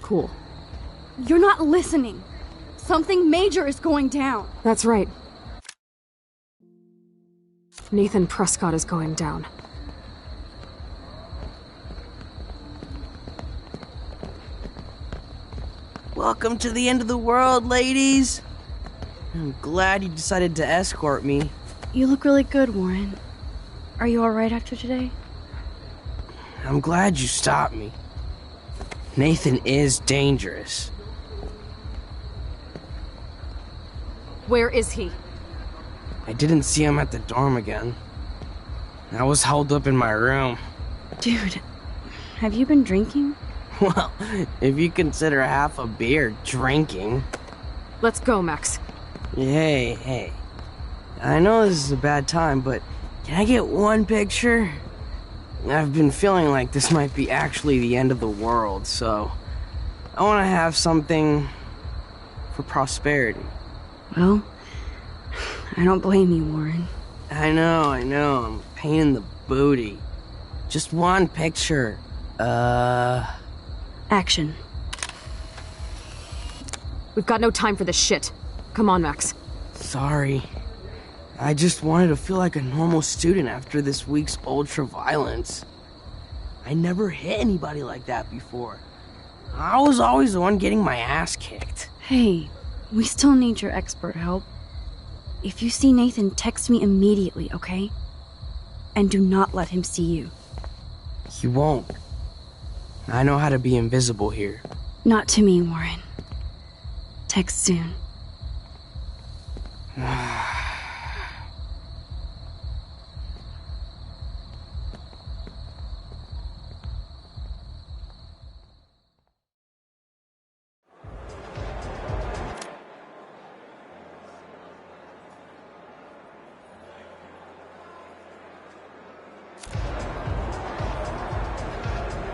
Cool. You're not listening. Something major is going down. That's right. Nathan Prescott is going down. Welcome to the end of the world, ladies. I'm glad you decided to escort me. You look really good, Warren. Are you alright after today? I'm glad you stopped me. Nathan is dangerous. Where is he? I didn't see him at the dorm again. I was holed up in my room. Dude, have you been drinking? Well, if you consider half a beer drinking. Let's go, Max. Hey. I know this is a bad time, but can I get one picture? I've been feeling like this might be actually the end of the world, so I want to have something for prosperity. Well, I don't blame you, Warren. I know, I'm a pain in the booty. Just one picture. Action. We've got no time for this shit. Come on, Max. Sorry. I just wanted to feel like a normal student after this week's ultra-violence. I never hit anybody like that before. I was always the one getting my ass kicked. Hey, we still need your expert help. If you see Nathan, text me immediately, okay? And do not let him see you. He won't. I know how to be invisible here. Not to me, Warren. Text soon.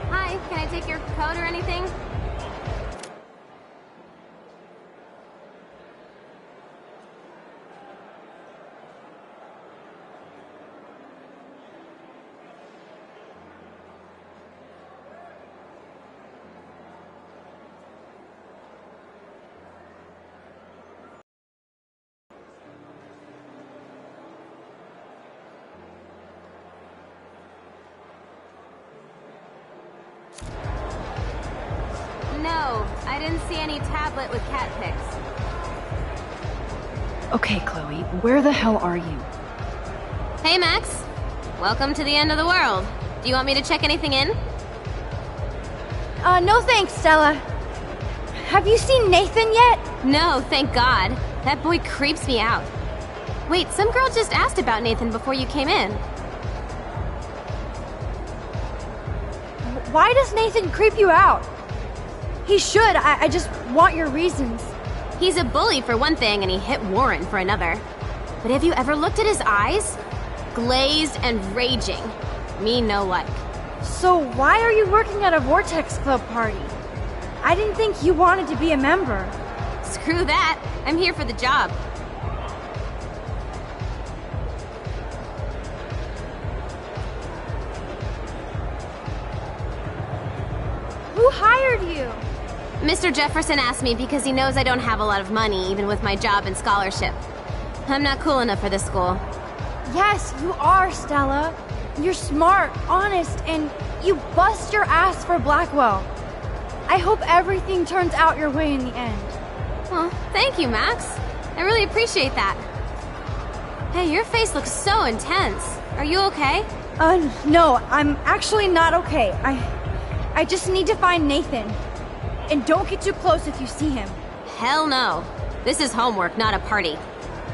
Hi, can I take your code or anything? No, I didn't see any tablet with cat pics. Okay, Chloe, where the hell are you? Hey, Max. Welcome to the end of the world. Do you want me to check anything in? No thanks, Stella. Have you seen Nathan yet? No, thank God. That boy creeps me out. Wait, some girl just asked about Nathan before you came in. Why does Nathan creep you out? He should. I just want your reasons. He's a bully for one thing, and he hit Warren for another. But have you ever looked at his eyes? Glazed and raging. Me no like. So why are you working at a Vortex Club party? I didn't think you wanted to be a member. Screw that. I'm here for the job. Who hired you? Mr. Jefferson asked me because he knows I don't have a lot of money, even with my job and scholarship. I'm not cool enough for this school. Yes, you are, Stella. You're smart, honest, and you bust your ass for Blackwell. I hope everything turns out your way in the end. Well, thank you, Max. I really appreciate that. Hey, your face looks so intense. Are you okay? No, I'm actually not okay. I just need to find Nathan. And don't get too close if you see him. Hell no. This is homework, not a party.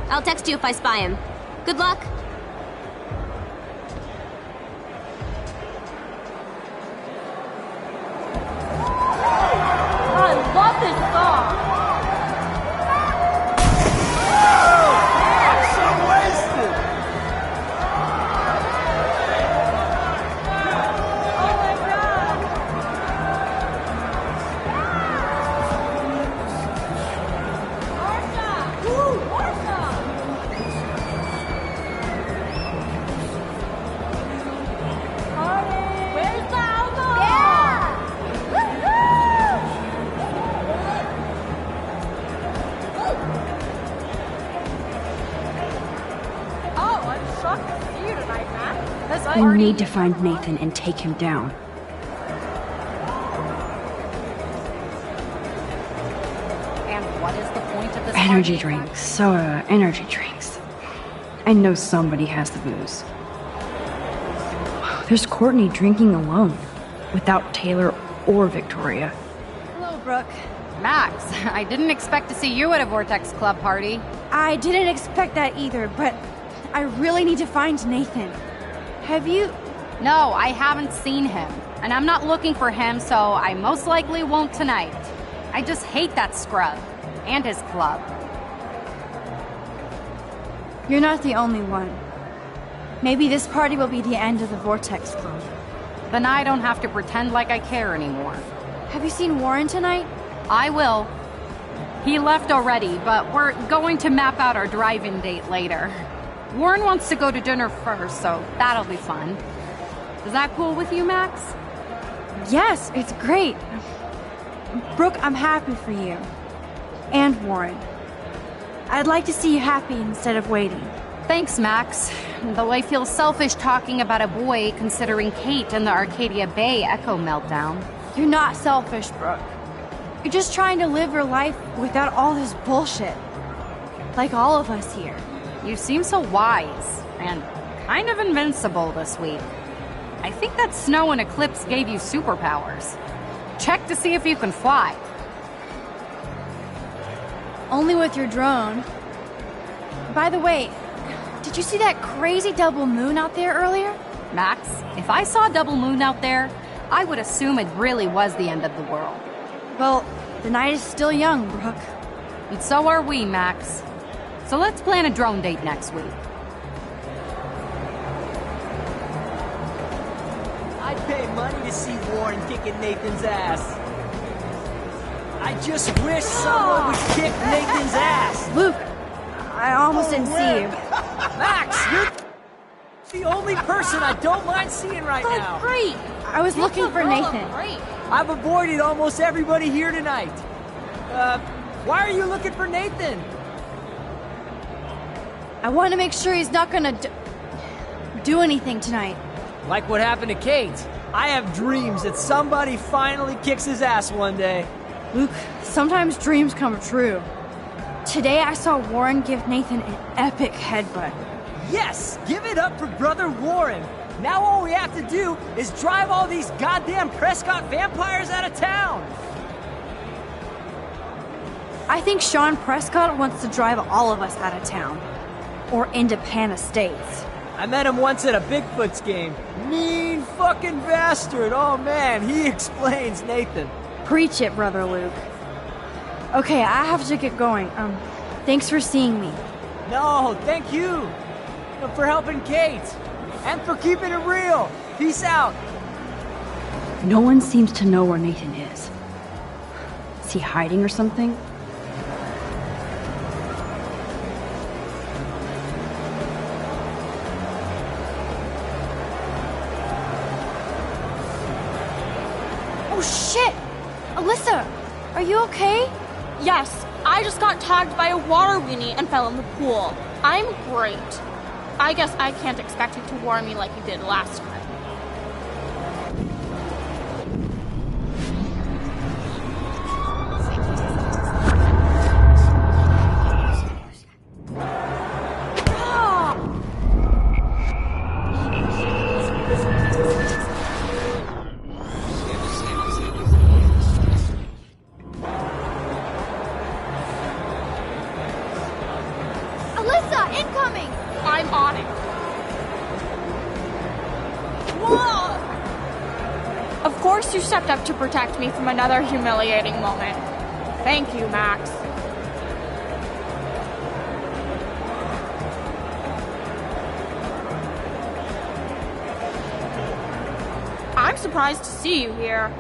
I'll text you if I spy him. Good luck. I love this song. We need to find Nathan and take him down. And what is the point of this Energy party? drinks, soda, energy drinks. I know somebody has the booze. There's Courtney drinking alone, without Taylor or Victoria. Hello, Brooke. Max, I didn't expect to see you at a Vortex Club party. I didn't expect that either, but I really need to find Nathan. Have you... No, I haven't seen him. And I'm not looking for him, so I most likely won't tonight. I just hate that scrub. And his club. You're not the only one. Maybe this party will be the end of the Vortex Club. Then I don't have to pretend like I care anymore. Have you seen Warren tonight? I will. He left already, but we're going to map out our drive-in date later. Warren wants to go to dinner first, so that'll be fun. Is that cool with you, Max? Yes, it's great. Brooke, I'm happy for you. And Warren. I'd like to see you happy instead of waiting. Thanks, Max. Though I feel selfish talking about a boy considering Kate and the Arcadia Bay Echo meltdown. You're not selfish, Brooke. You're just trying to live your life without all this bullshit. Like all of us here. You seem so wise, and kind of invincible this week. I think that snow and eclipse gave you superpowers. Check to see if you can fly. Only with your drone. By the way, did you see that crazy double moon out there earlier? Max, if I saw a double moon out there, I would assume it really was the end of the world. Well, the night is still young, Brooke. And so are we, Max. So let's plan a drone date next week. I'd pay money to see Warren kicking Nathan's ass. I just wish someone would kick Nathan's ass. Luke, I almost didn't see you. Max, you're the only person I don't mind seeing right now. Great! I was looking for Nathan. Great! I've avoided almost everybody here tonight. Why are you looking for Nathan? I want to make sure he's not gonna do anything tonight. Like what happened to Kate. I have dreams that somebody finally kicks his ass one day. Luke, sometimes dreams come true. Today I saw Warren give Nathan an epic headbutt. Yes, give it up for Brother Warren. Now all we have to do is drive all these goddamn Prescott vampires out of town. I think Sean Prescott wants to drive all of us out of town. Or into Pan Estates. I met him once at a Bigfoot's game. Mean fucking bastard. Oh man, he explains Nathan. Preach it, Brother Luke. Okay, I have to get going. Thanks for seeing me. No, thank you. For helping Kate. And for keeping it real. Peace out. No one seems to know where Nathan is. Is he hiding or something? Oh shit! Alyssa, are you okay? Yes, I just got tagged by a water weenie and fell in the pool. I'm great. I guess I can't expect him to warn me like he did last time. Alyssa, incoming! I'm on it. Whoa! Of course you stepped up to protect me from another humiliating moment. Thank you, Max. I'm surprised to see you here.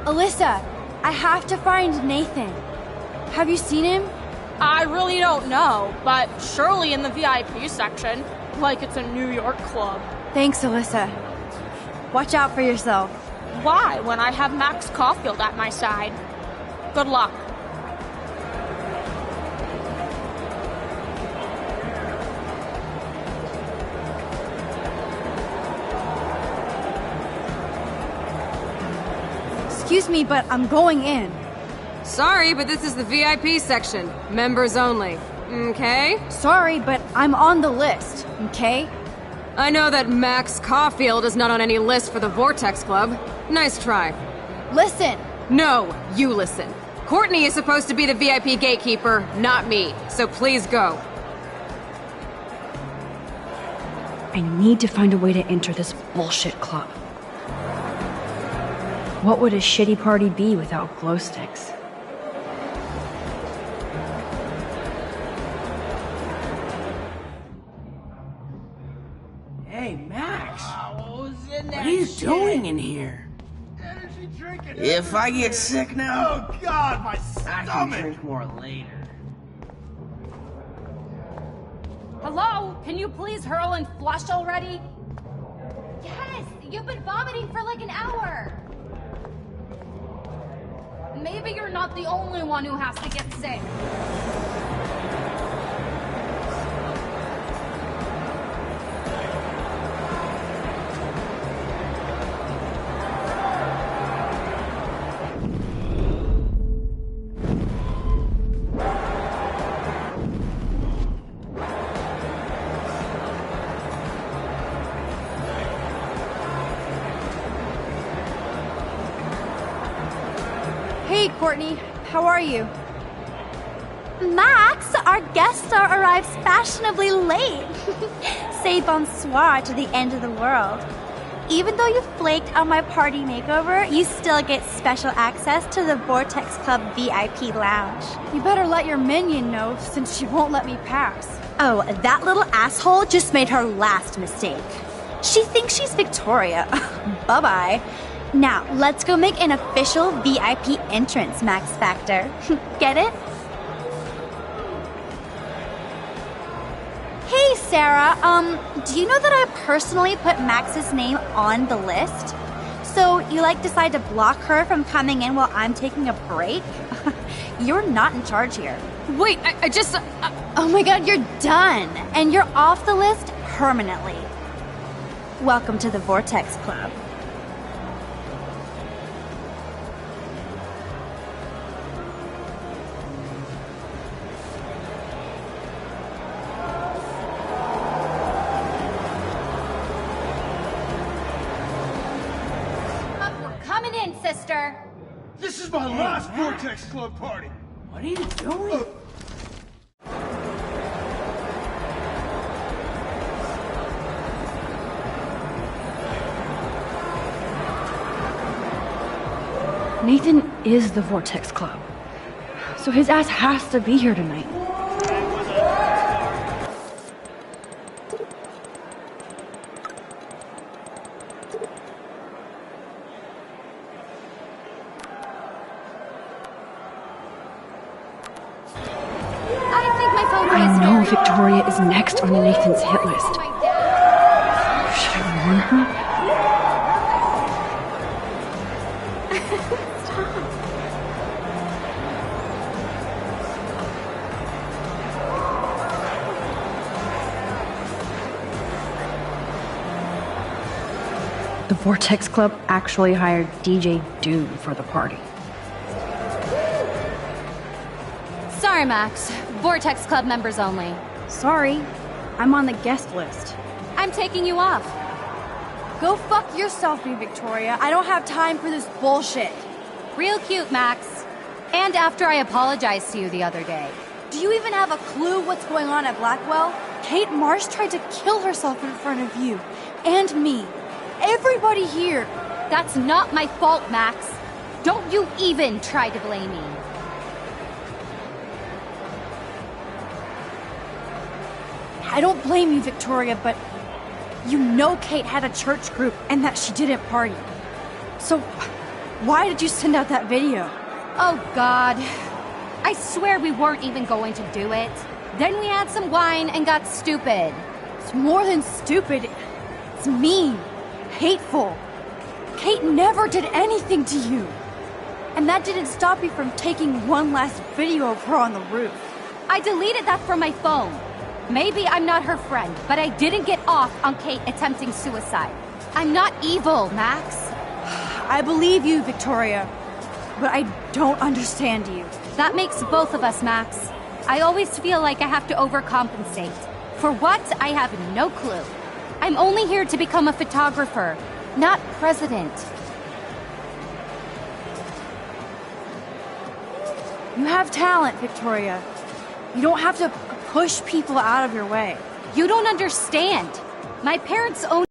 Alyssa, I have to find Nathan. Have you seen him? I really don't know, but surely in the VIP section, like it's a New York club. Thanks, Alyssa. Watch out for yourself. Why, when I have Max Caulfield at my side? Good luck. Excuse me, but I'm going in. Sorry, but this is the VIP section. Members only. Okay? Sorry, but I'm on the list, okay? I know that Max Caulfield is not on any list for the Vortex Club. Nice try. Listen! No, you listen. Courtney is supposed to be the VIP gatekeeper, not me. So please go. I need to find a way to enter this bullshit club. What would a shitty party be without glow sticks? Hey, Max. What was in that What are you shit? doing in here? Energy drink and If I get sick now, Oh God, my I can stomach! drink more later. Hello? Can you please hurl and flush already? Yes, you've been vomiting for like an hour. Maybe you're not the only one who has to get sick. Hey, Courtney. How are you? Max, our guest star arrives fashionably late. Say bonsoir to the end of the world. Even though you flaked on my party makeover, you still get special access to the Vortex Club VIP lounge. You better let your minion know since she won't let me pass. Oh, that little asshole just made her last mistake. She thinks she's Victoria. Bye-bye. Now, let's go make an official VIP entrance, Max Factor. Get it? Hey, Sarah, do you know that I personally put Max's name on the list? So you decide to block her from coming in while I'm taking a break? You're not in charge here. Wait, I just... Oh my god, you're done! And you're off the list permanently. Welcome to the Vortex Club. Coming in, sister. This is my last Vortex Club party! What are you doing? Nathan is the Vortex Club. So his ass has to be here tonight. I think my phone I was know very- Victoria is next on Nathan's hit list. My dad. Should I warn her? The Vortex Club actually hired DJ Doom for the party. Sorry, Max. Vortex Club members only. Sorry, I'm on the guest list. I'm taking you off. Go fuck yourself, me, Victoria. I don't have time for this bullshit. Real cute, Max. And after I apologized to you the other day. Do you even have a clue what's going on at Blackwell? Kate Marsh tried to kill herself in front of you. And me. Everybody here. That's not my fault, Max. Don't you even try to blame me. I don't blame you, Victoria, but you know Kate had a church group and that she didn't party. So why did you send out that video? Oh, God. I swear we weren't even going to do it. Then we had some wine and got stupid. It's more than stupid. It's mean. Hateful. Kate never did anything to you. And that didn't stop you from taking one last video of her on the roof. I deleted that from my phone. Maybe I'm not her friend, but I didn't get off on Kate attempting suicide. I'm not evil, Max. I believe you, Victoria, but I don't understand you. That makes both of us, Max. I always feel like I have to overcompensate. For what? I have no clue. I'm only here to become a photographer, not president. You have talent, Victoria. You don't have to push people out of your way. You don't understand. My parents own.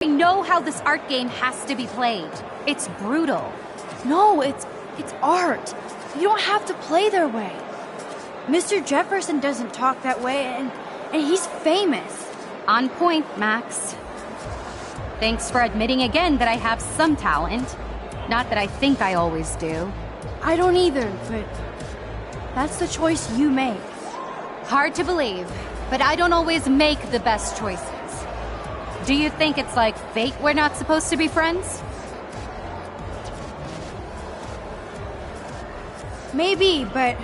I know how this art game has to be played. It's brutal. No, it's art. You don't have to play their way. Mr. Jefferson doesn't talk that way, and he's famous. On point, Max. Thanks for admitting again that I have some talent. Not that I think I always do. I don't either, but that's the choice you make. Hard to believe, but I don't always make the best choices. Do you think it's like fate we're not supposed to be friends? Maybe, but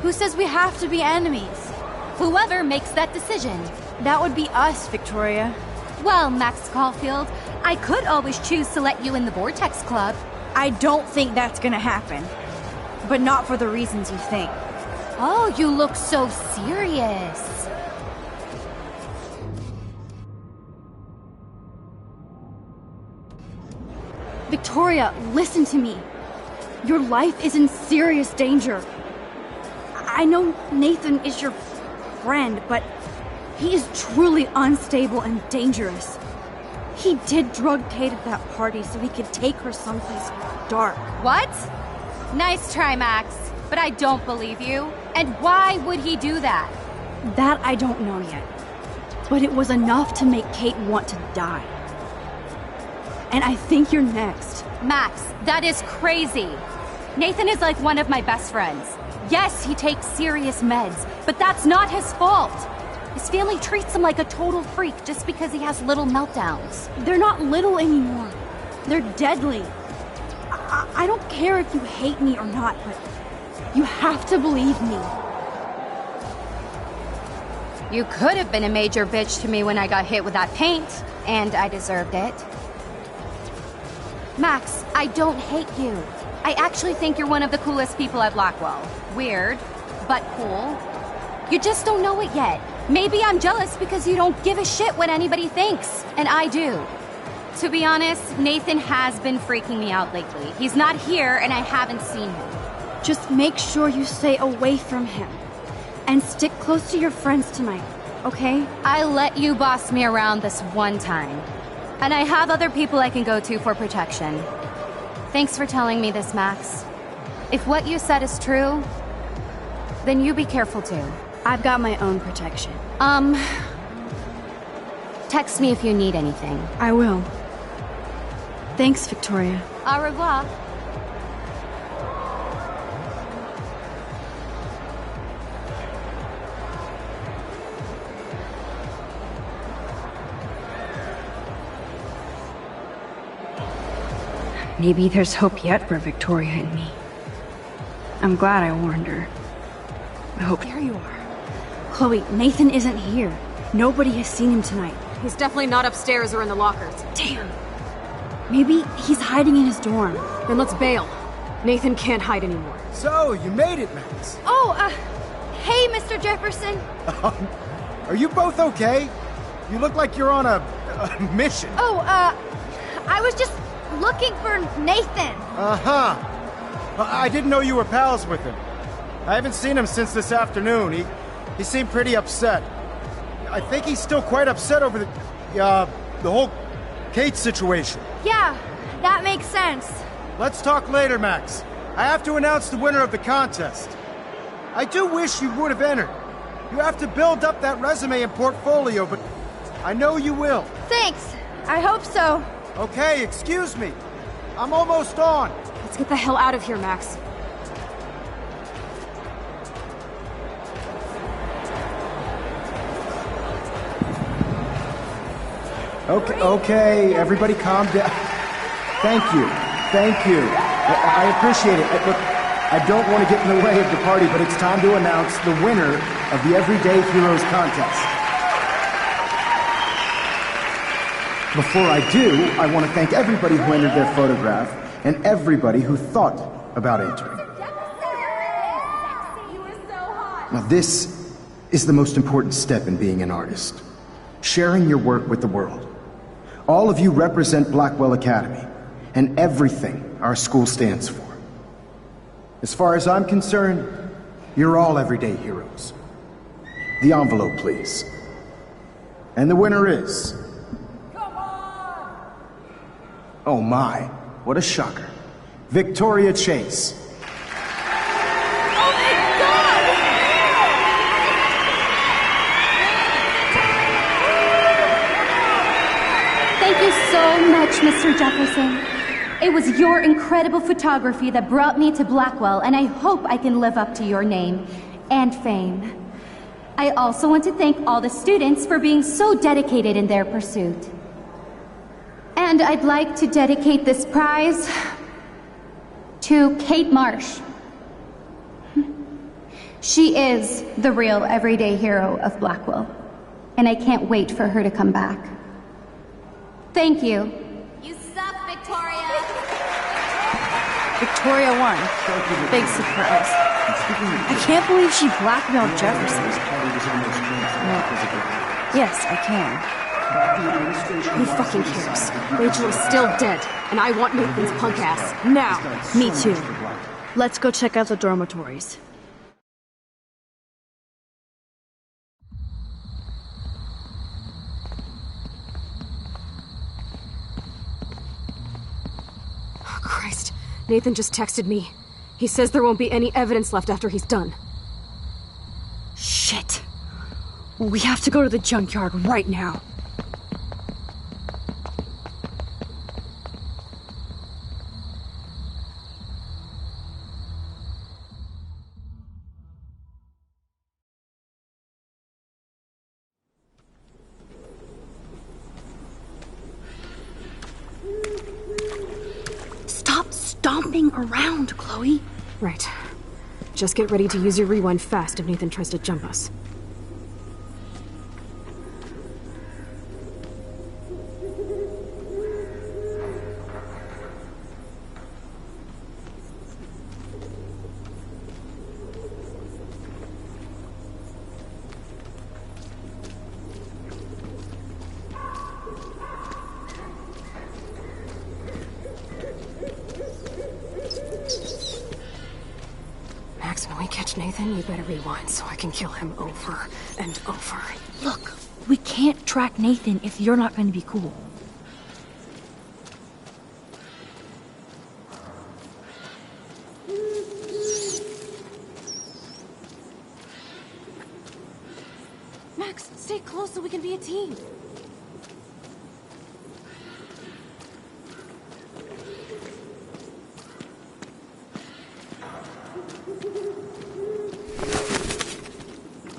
who says we have to be enemies? Whoever makes that decision. That would be us, Victoria. Well, Max Caulfield, I could always choose to let you in the Vortex Club. I don't think that's gonna happen. But not for the reasons you think. Oh, you look so serious. Victoria, listen to me. Your life is in serious danger. I know Nathan is your friend, but he is truly unstable and dangerous. He did drug Kate at that party so he could take her someplace dark. What? Nice try, Max, but I don't believe you. And why would he do that? That I don't know yet. But it was enough to make Kate want to die. And I think you're next. Max, that is crazy. Nathan is like one of my best friends. Yes, he takes serious meds, but that's not his fault. His family treats him like a total freak just because he has little meltdowns. They're not little anymore. They're deadly. I don't care if you hate me or not, but you have to believe me. You could have been a major bitch to me when I got hit with that paint, and I deserved it. Max, I don't hate you. I actually think you're one of the coolest people at Blackwell. Weird, but cool. You just don't know it yet. Maybe I'm jealous because you don't give a shit what anybody thinks, and I do. To be honest, Nathan has been freaking me out lately. He's not here, and I haven't seen him. Just make sure you stay away from him. And stick close to your friends tonight, okay? I let you boss me around this one time. And I have other people I can go to for protection. Thanks for telling me this, Max. If what you said is true, then you be careful too. I've got my own protection. Text me if you need anything. I will. Thanks, Victoria. Au revoir. Maybe there's hope yet for Victoria and me. I'm glad I warned her. I hope... There you are. Chloe, Nathan isn't here. Nobody has seen him tonight. He's definitely not upstairs or in the lockers. Damn. Maybe he's hiding in his dorm. Then let's bail. Nathan can't hide anymore. So, you made it, Max. Oh, hey, Mr. Jefferson. Are you both okay? You look like you're on a mission. Oh, I was just looking for Nathan. Uh-huh. I didn't know you were pals with him. I haven't seen him since this afternoon. He seemed pretty upset. I think he's still quite upset over the whole Kate situation. Yeah, that makes sense. Let's talk later, Max. I have to announce the winner of the contest. I do wish you would have entered. You have to build up that resume and portfolio, but I know you will. Thanks. I hope so. Okay, excuse me. I'm almost on. Let's get the hell out of here, Max. Okay, everybody calm down. Thank you. I appreciate it. Look, I don't want to get in the way of the party, but it's time to announce the winner of the Everyday Heroes contest. Before I do, I want to thank everybody who entered their photograph and everybody who thought about entering. Now this is the most important step in being an artist. Sharing your work with the world. All of you represent Blackwell Academy and everything our school stands for. As far as I'm concerned, you're all everyday heroes. The envelope, please. And the winner is... Oh my, what a shocker. Victoria Chase. Thank you so so much, Mr. Jefferson. It was your incredible photography that brought me to Blackwell, and I hope I can live up to your name and fame. I also want to thank all the students for being so dedicated in their pursuit. And I'd like to dedicate this prize to Kate Marsh. She is the real everyday hero of Blackwell, and I can't wait for her to come back. Thank you. You suck, Victoria! Victoria won. Big surprise. I can't believe she blackmailed Jefferson. Yes, I can. Who fucking cares? Rachel is still dead, and I want Nathan's punk ass, now! Me too. Let's go check out the dormitories. Oh, Christ. Nathan just texted me. He says there won't be any evidence left after he's done. Shit. We have to go to the junkyard right now. Stop stomping around, Chloe. Right. Just get ready to use your rewind fast if Nathan tries to jump us. Max, when we catch Nathan, you better rewind so I can kill him over and over. Look, we can't track Nathan if you're not going to be cool. Max, stay close so we can be a team.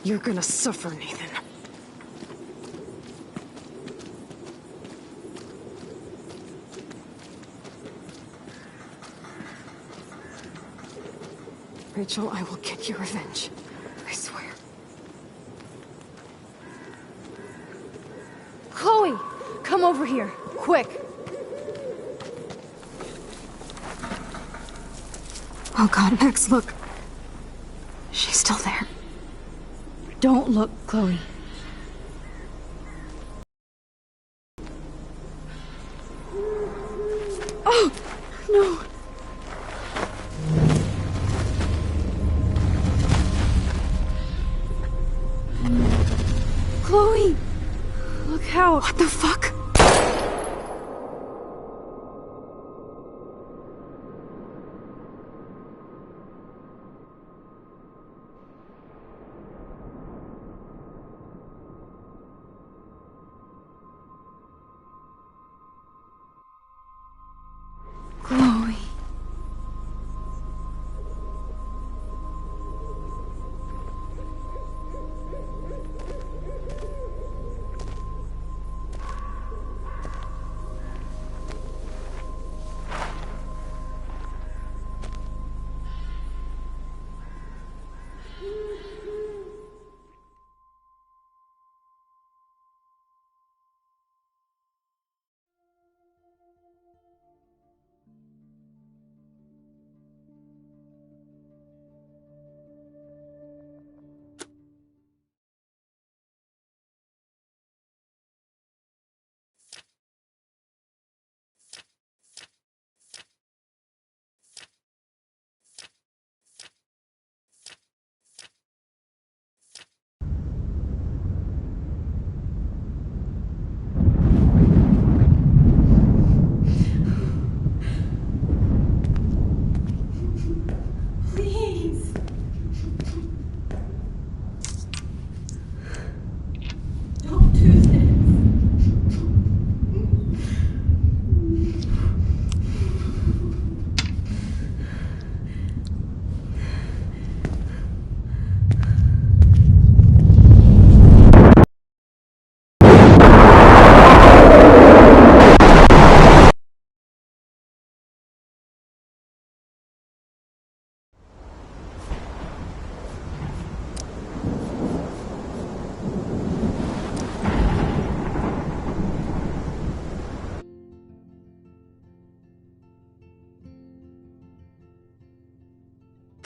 You're gonna suffer, Nathan. Rachel, I will get your revenge. I swear. Chloe, come over here, quick. Oh God, Max, look. She's still there. Don't look, Chloe. Oh, no. Chloe, look out. What the fuck? Chloe.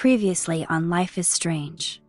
Previously on Life is Strange.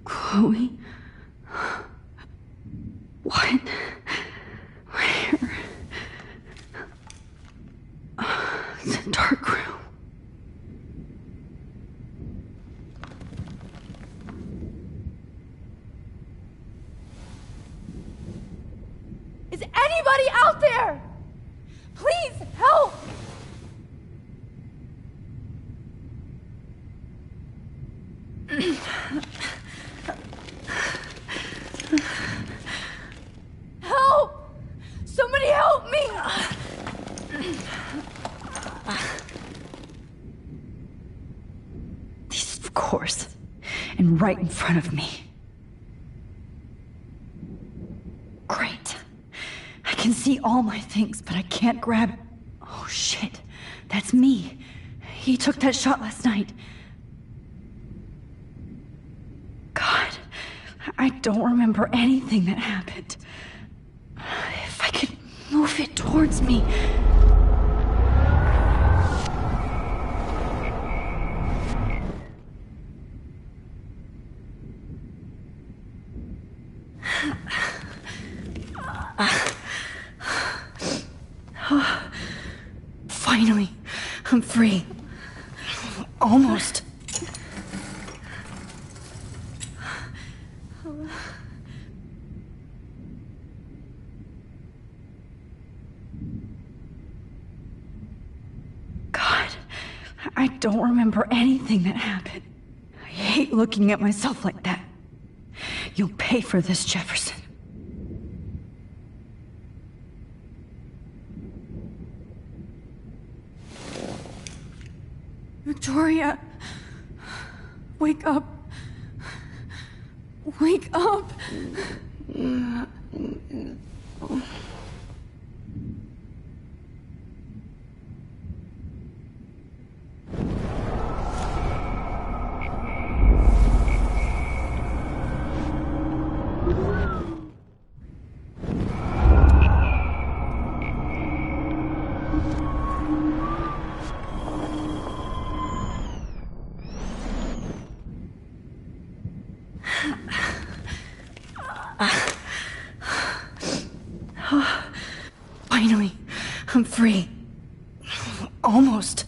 Chloe? What? Where? It's a dark room. Is anybody out there? Please help! Help! Somebody help me! Of course. And right in front of me. Great. I can see all my things, but I can't grab it. Oh shit. That's me. He took that shot last night. God. I don't remember anything that happened. If I could move it towards me. Finally, I'm free. Almost. God, I don't remember anything that happened. I hate looking at myself like that. You'll pay for this, Jefferson. Victoria, wake up. Wake up. Finally, I'm free. Almost.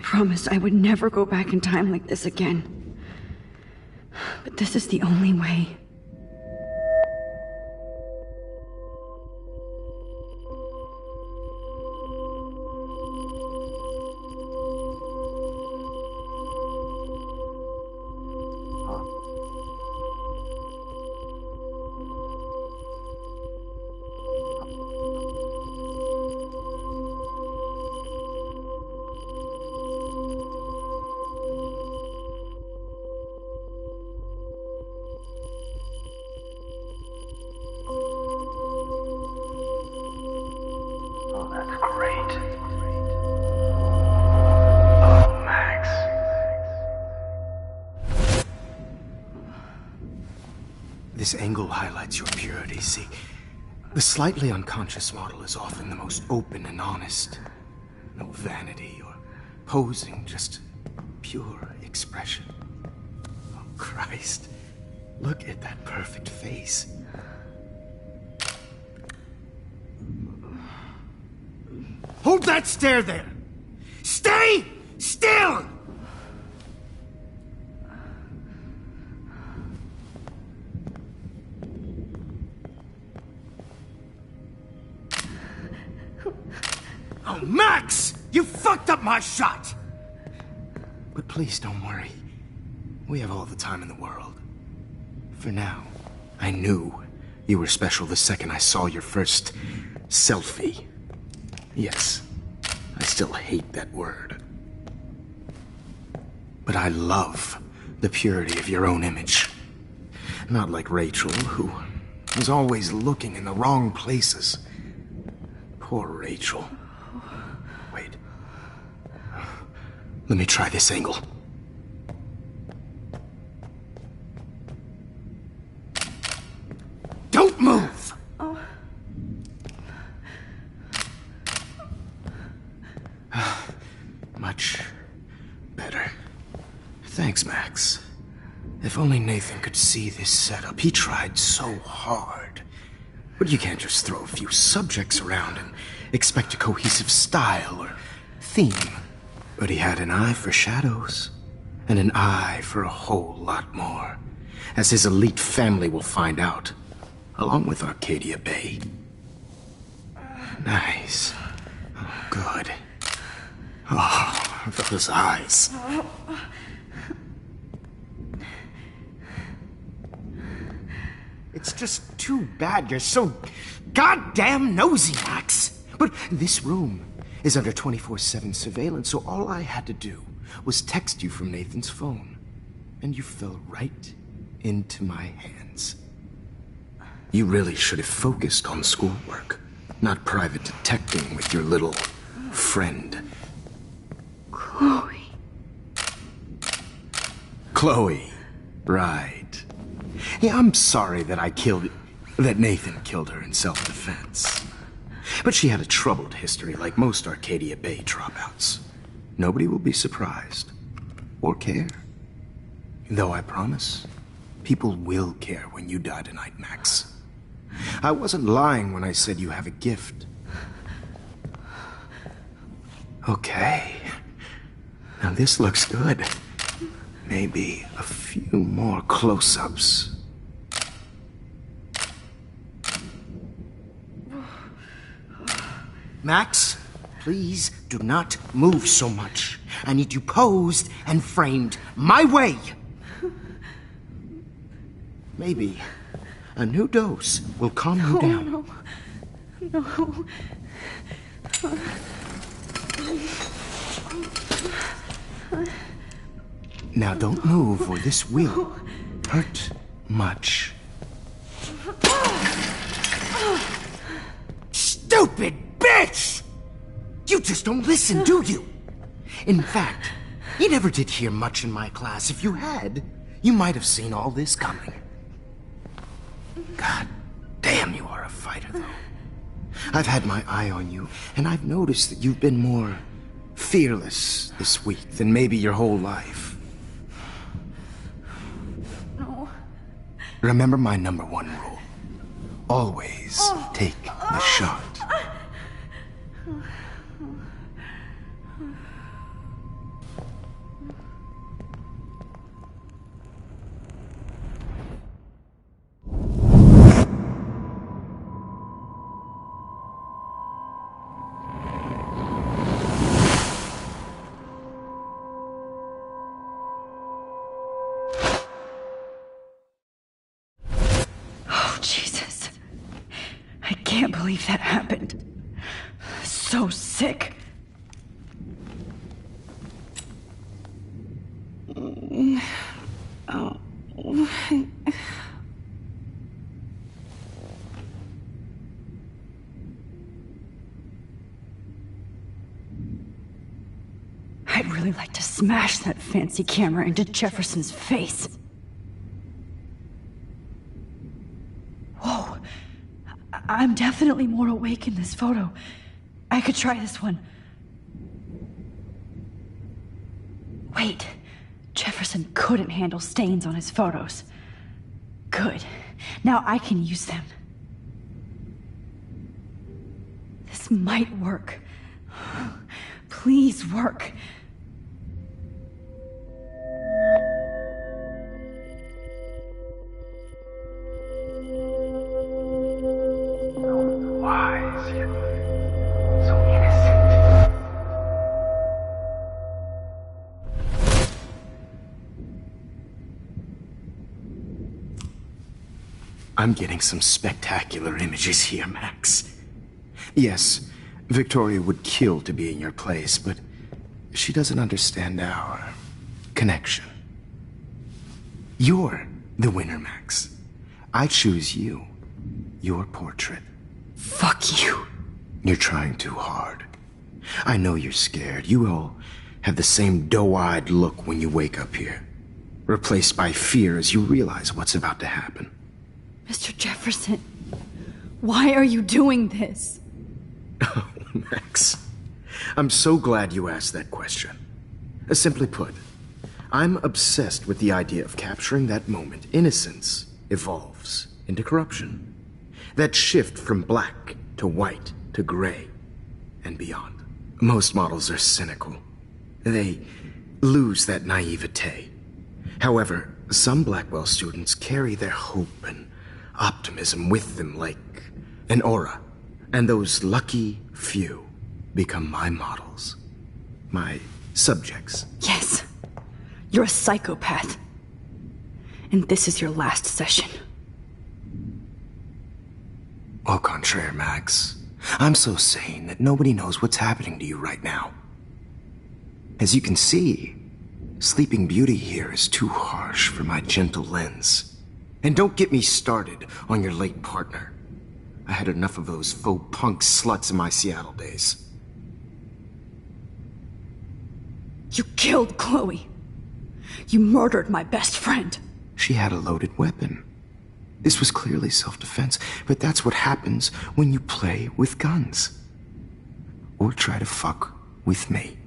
promised I would never go back in time like this again. But this is the only way. This angle highlights your purity, see? The slightly unconscious model is often the most open and honest. No vanity or posing, just pure expression. Oh, Christ. Look at that perfect face. Hold that stare there! Stay still! Oh, Max! You fucked up my shot! But please don't worry. We have all the time in the world. For now, I knew you were special the second I saw your first selfie. Yes, I still hate that word. But I love the purity of your own image. Not like Rachel, who was always looking in the wrong places. Poor Rachel. Wait. Let me try this angle. Don't move! Oh. Much better. Thanks, Max. If only Nathan could see this setup. He tried so hard. But you can't just throw a few subjects around and expect a cohesive style or theme. But he had an eye for shadows, and an eye for a whole lot more, as his elite family will find out, along with Arcadia Bay. Nice. Oh, good. Oh, those eyes. It's just too bad you're so goddamn nosy, Max. But this room is under 24/7 surveillance, so all I had to do was text you from Nathan's phone. And you fell right into my hands. You really should have focused on schoolwork, not private detecting with your little friend. Chloe. Chloe. Right. Yeah, I'm sorry that Nathan killed her in self-defense. But she had a troubled history like most Arcadia Bay dropouts. Nobody will be surprised. Or care. Though I promise, people will care when you die tonight, Max. I wasn't lying when I said you have a gift. Okay. Now this looks good. Maybe a few more close-ups. Max, please do not move so much. I need you posed and framed my way. Maybe a new dose will calm you down. No. Now don't move or this will hurt much. Stupid bitch! You just don't listen, do you? In fact, you never did hear much in my class. If you had, you might have seen all this coming. God damn, you are a fighter, though. I've had my eye on you, and I've noticed that you've been more fearless this week than maybe your whole life. No. Remember my #1 rule. Always take the shot. can't believe that happened. So sick. Oh. I'd really like to smash that fancy camera into Jefferson's face. Whoa. I'm definitely more awake in this photo. I could try this one. Wait. Jefferson couldn't handle stains on his photos. Good. Now I can use them. This might work. Please work. Wise yet so innocent. I'm getting some spectacular images here, Max. Yes, Victoria would kill to be in your place, but she doesn't understand our connection. You're the winner, Max. I choose you. Your portrait. Fuck you. You're trying too hard. I know you're scared. You all have the same doe-eyed look when you wake up here, replaced by fear as you realize what's about to happen. Mr. Jefferson, why are you doing this? Oh, Max. I'm so glad you asked that question. Simply put, I'm obsessed with the idea of capturing that moment innocence evolves into corruption. That shift from black to white to gray and beyond. Most models are cynical. They lose that naivete. However, some Blackwell students carry their hope and optimism with them like an aura. And those lucky few become my models. My subjects. Yes. You're a psychopath. And this is your last session. Au contraire, Max. I'm so sane that nobody knows what's happening to you right now. As you can see, Sleeping Beauty here is too harsh for my gentle lens. And don't get me started on your late partner. I had enough of those faux punk sluts in my Seattle days. You killed Chloe. You murdered my best friend. She had a loaded weapon. This was clearly self-defense, but that's what happens when you play with guns. Or try to fuck with me.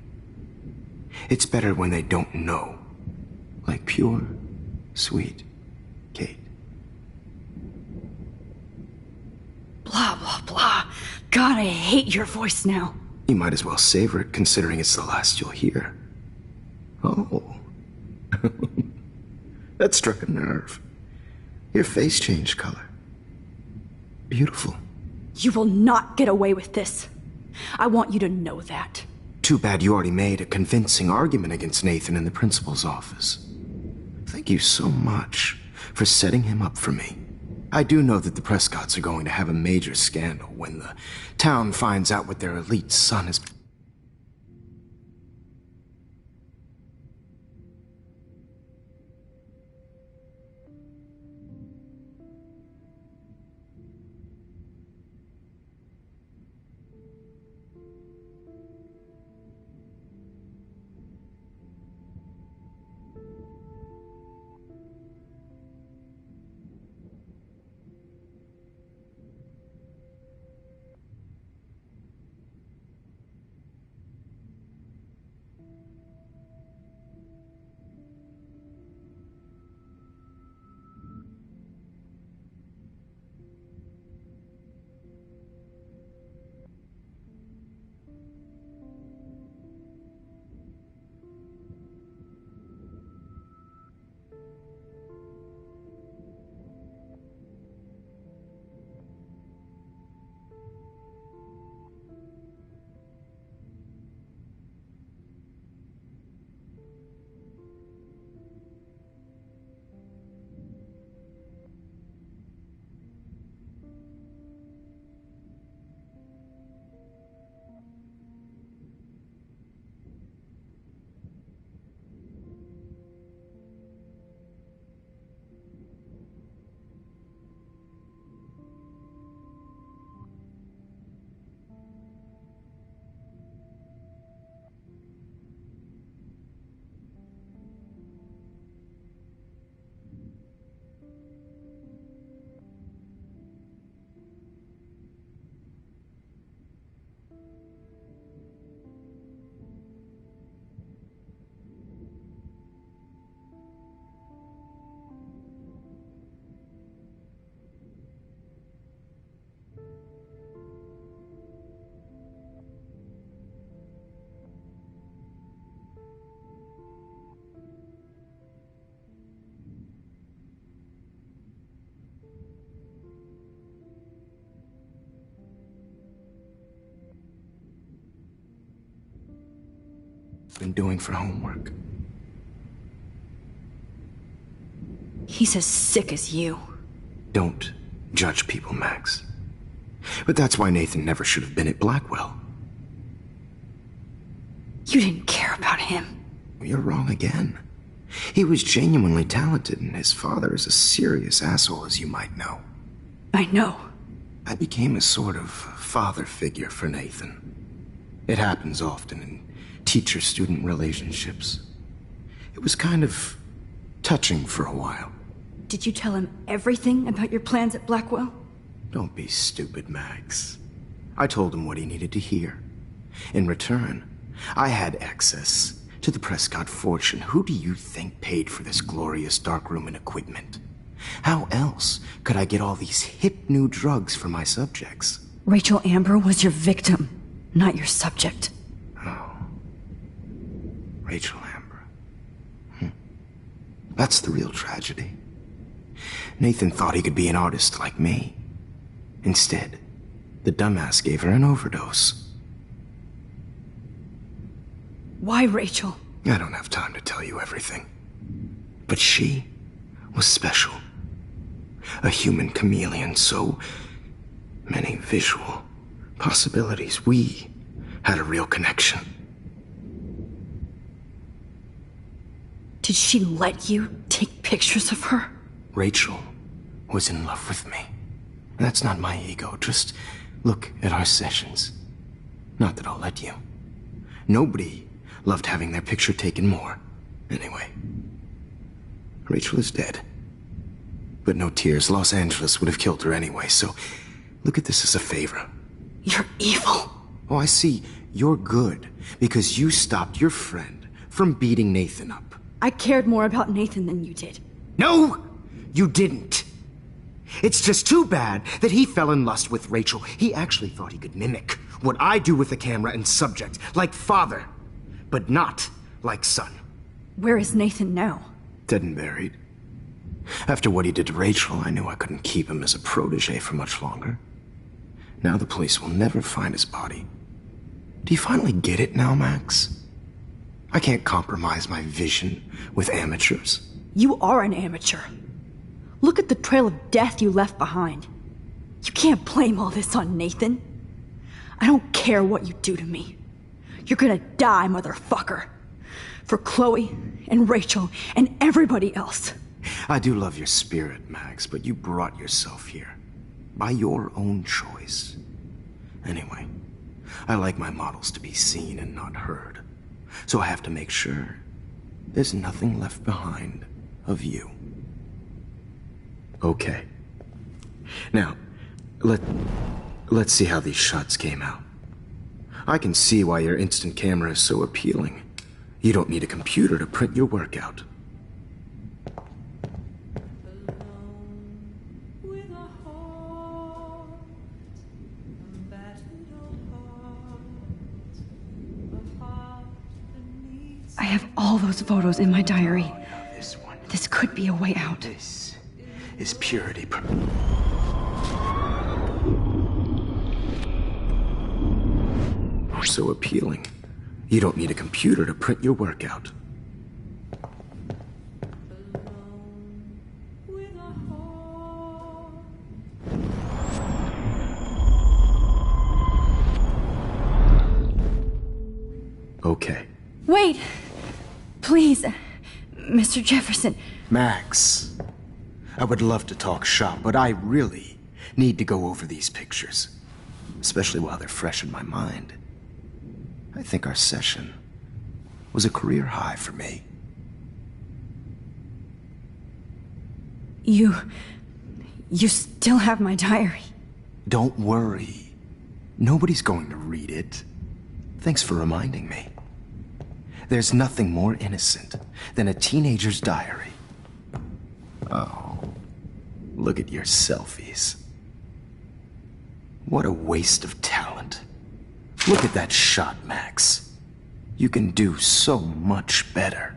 It's better when they don't know. Like pure, sweet Kate. Blah, blah, blah. God, I hate your voice now. You might as well savor it, considering it's the last you'll hear. Oh. That struck a nerve. Your face changed color. Beautiful. You will not get away with this. I want you to know that. Too bad you already made a convincing argument against Nathan in the principal's office. Thank you so much for setting him up for me. I do know that the Prescotts are going to have a major scandal when the town finds out what their elite son is. been doing for homework. He's as sick as you. Don't judge people, Max. But that's why Nathan never should have been at Blackwell. You didn't care about him. You're wrong again. He was genuinely talented, and his father is a serious asshole, as you might know. I know. I became a sort of father figure for Nathan. It happens often in teacher-student relationships. It was kind of touching for a while. Did you tell him everything about your plans at Blackwell? Don't be stupid, Max. I told him what he needed to hear. In return, I had access to the Prescott fortune. Who do you think paid for this glorious darkroom and equipment? How else could I get all these hip new drugs for my subjects? Rachel Amber was your victim, not your subject. Oh. Rachel Amber. That's the real tragedy. Nathan thought he could be an artist like me. Instead, the dumbass gave her an overdose. Why Rachel? I don't have time to tell you everything. But she was special. A human chameleon, so many visual possibilities. We had a real connection. Did she let you take pictures of her? Rachel was in love with me. That's not my ego. Just look at our sessions. Not that I'll let you. Nobody loved having their picture taken more. Anyway, Rachel is dead. But no tears. Los Angeles would have killed her anyway, so look at this as a favor. You're evil. Oh, I see. You're good because you stopped your friend from beating Nathan up. I cared more about Nathan than you did. No, you didn't. It's just too bad that he fell in lust with Rachel. He actually thought he could mimic what I do with the camera and subject, like father, but not like son. Where is Nathan now? Dead and buried. After what he did to Rachel, I knew I couldn't keep him as a protege for much longer. Now the police will never find his body. Do you finally get it now, Max? I can't compromise my vision with amateurs. You are an amateur. Look at the trail of death you left behind. You can't blame all this on Nathan. I don't care what you do to me. You're gonna die, motherfucker. For Chloe and Rachel and everybody else. I do love your spirit, Max, but you brought yourself here. By your own choice. Anyway, I like my models to be seen and not heard. So I have to make sure there's nothing left behind of you. Okay. Now, let's see how these shots came out. I can see why your instant camera is so appealing. You don't need a computer to print your work out. I have all those photos in my diary. This could be a way out. This is purity. So appealing. You don't need a computer to print your work out. Okay. Wait! Please, Mr. Jefferson. Max, I would love to talk shop, but I really need to go over these pictures. Especially while they're fresh in my mind. I think our session was a career high for me. You still have my diary. Don't worry. Nobody's going to read it. Thanks for reminding me. There's nothing more innocent than a teenager's diary. Oh, look at your selfies. What a waste of talent. Look at that shot, Max. You can do so much better.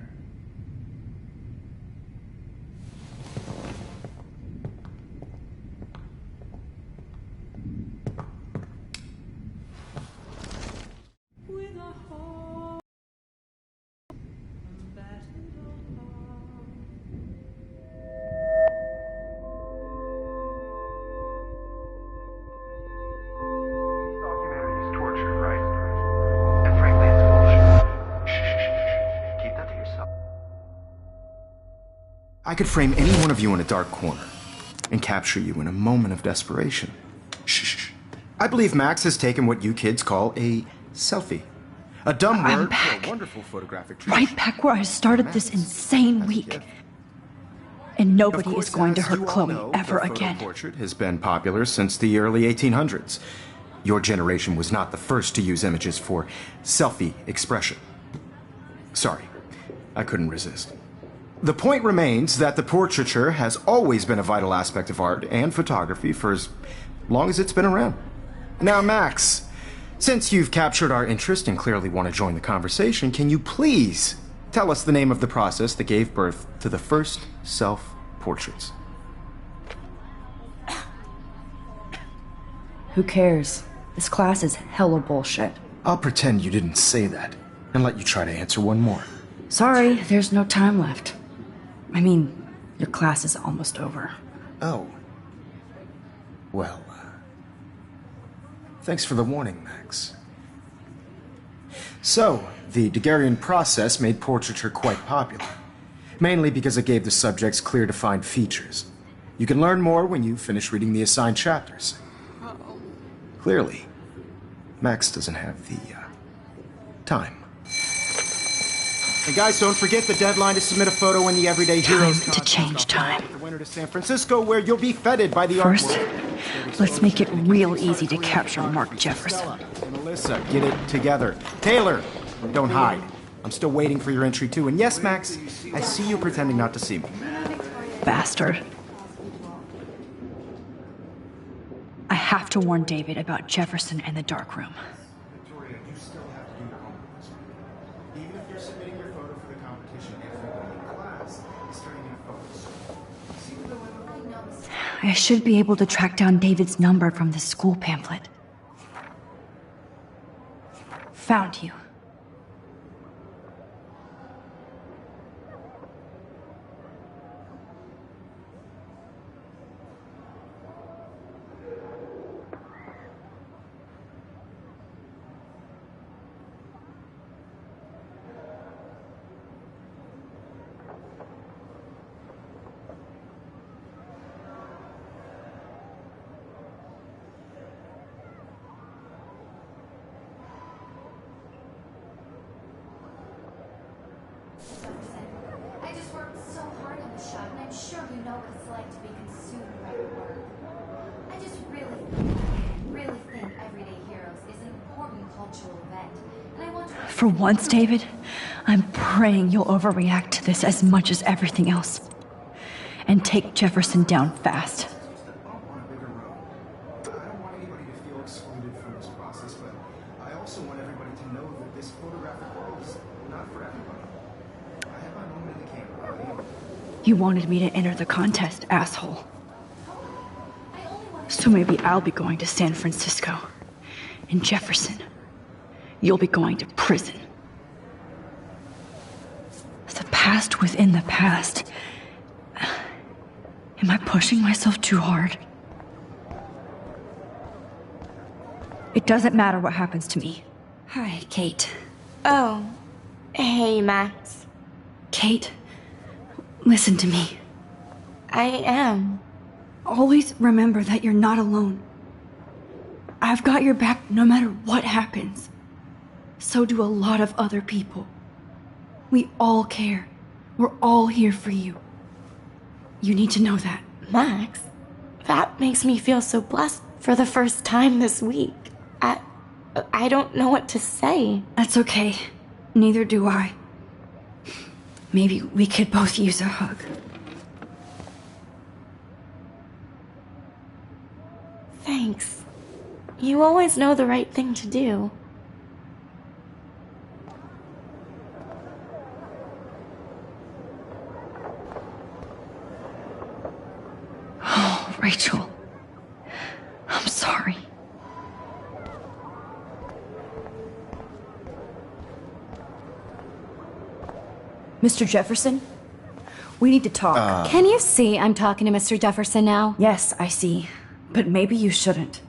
I could frame any one of you in a dark corner and capture you in a moment of desperation. Shh. I believe Max has taken what you kids call a selfie. A dumb word for a wonderful photographic tradition. Right back where I started this insane week. And nobody is going to hurt Chloe ever again. The portrait has been popular since the early 1800s. Your generation was not the first to use images for selfie expression. Sorry, I couldn't resist. The point remains that the portraiture has always been a vital aspect of art and photography for as long as it's been around. Now, Max, since you've captured our interest and clearly want to join the conversation, can you please tell us the name of the process that gave birth to the first self-portraits? Who cares? This class is hella bullshit. I'll pretend you didn't say that and let you try to answer one more. Sorry, there's no time left. I mean, your class is almost over. Oh. Well, thanks for the warning, Max. So, the Daguerrean process made portraiture quite popular, mainly because it gave the subjects clear defined features. You can learn more when you finish reading the assigned chapters. Clearly, Max doesn't have the time. And guys, don't forget the deadline to submit a photo in the Everyday Heroes to change time. The winter to San Francisco, where you'll be feted by the First, let's make it real easy to capture Mark Jefferson. And Alyssa, get it together. Taylor, don't hide. I'm still waiting for your entry too. And yes, Max, I see you pretending not to see me. Bastard. I have to warn David about Jefferson and the dark room. Victoria, you still have to do your homework this week. Even if you're submitting your photo for the competition, everyone in class is turning in photos. See the dilemma? I should be able to track down David's number from the school pamphlet. Found you. I just worked so hard on the shot, and I'm sure you know what it's like to be consumed by your work. I just really think Everyday Heroes is an important cultural event, and I want to... For once, David, I'm praying you'll overreact to this as much as everything else. And take Jefferson down fast. You wanted me to enter the contest, asshole. So maybe I'll be going to San Francisco. And Jefferson, you'll be going to prison. The past within the past. Am I pushing myself too hard? It doesn't matter what happens to me. Hi, Kate. Oh. Hey, Max. Kate, listen to me. I am. Always remember that you're not alone. I've got your back no matter what happens. So do a lot of other people. We all care. We're all here for you. You need to know that. Max, that makes me feel so blessed for the first time this week. I don't know what to say. That's okay. Neither do I. Maybe we could both use a hug. Thanks. You always know the right thing to do. Oh, Rachel. I'm sorry. Mr. Jefferson? We need to talk. Can you see I'm talking to Mr. Jefferson now? Yes, I see. But maybe you shouldn't.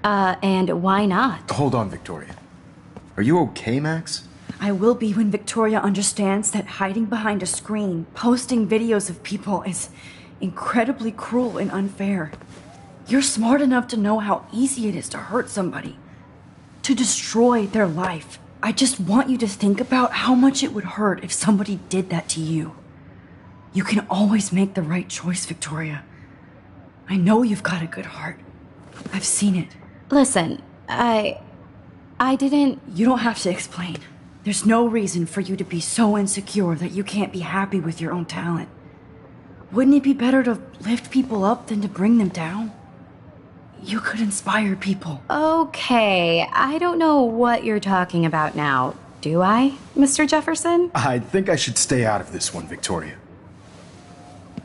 And why not? Hold on, Victoria. Are you okay, Max? I will be when Victoria understands that hiding behind a screen, posting videos of people is incredibly cruel and unfair. You're smart enough to know how easy it is to hurt somebody, to destroy their life. I just want you to think about how much it would hurt if somebody did that to you. You can always make the right choice, Victoria. I know you've got a good heart. I've seen it. Listen, I didn't... You don't have to explain. There's no reason for you to be so insecure that you can't be happy with your own talent. Wouldn't it be better to lift people up than to bring them down? You could inspire people. Okay, I don't know what you're talking about now, do I, Mr. Jefferson? I think I should stay out of this one, Victoria.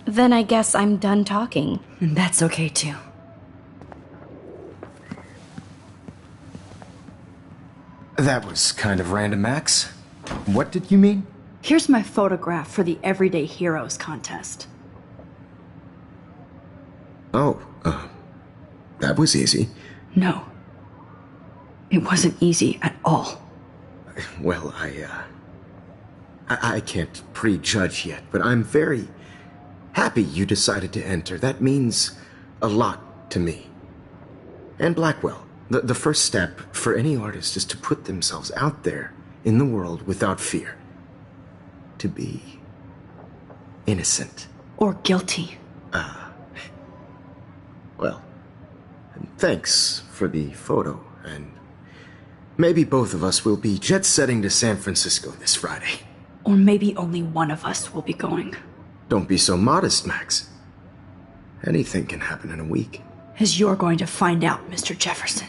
Then I guess I'm done talking. And that's okay too. That was kind of random, Max. What did you mean? Here's my photograph for the Everyday Heroes contest. Oh, that was easy. No. It wasn't easy at all. Well, I can't prejudge yet, but I'm very happy you decided to enter. That means a lot to me. And Blackwell. The first step for any artist is to put themselves out there in the world without fear. To be innocent. Or guilty. Well, thanks for the photo, and maybe both of us will be jet-setting to San Francisco this Friday. Or maybe only one of us will be going. Don't be so modest, Max. Anything can happen in a week. As you're going to find out, Mr. Jefferson.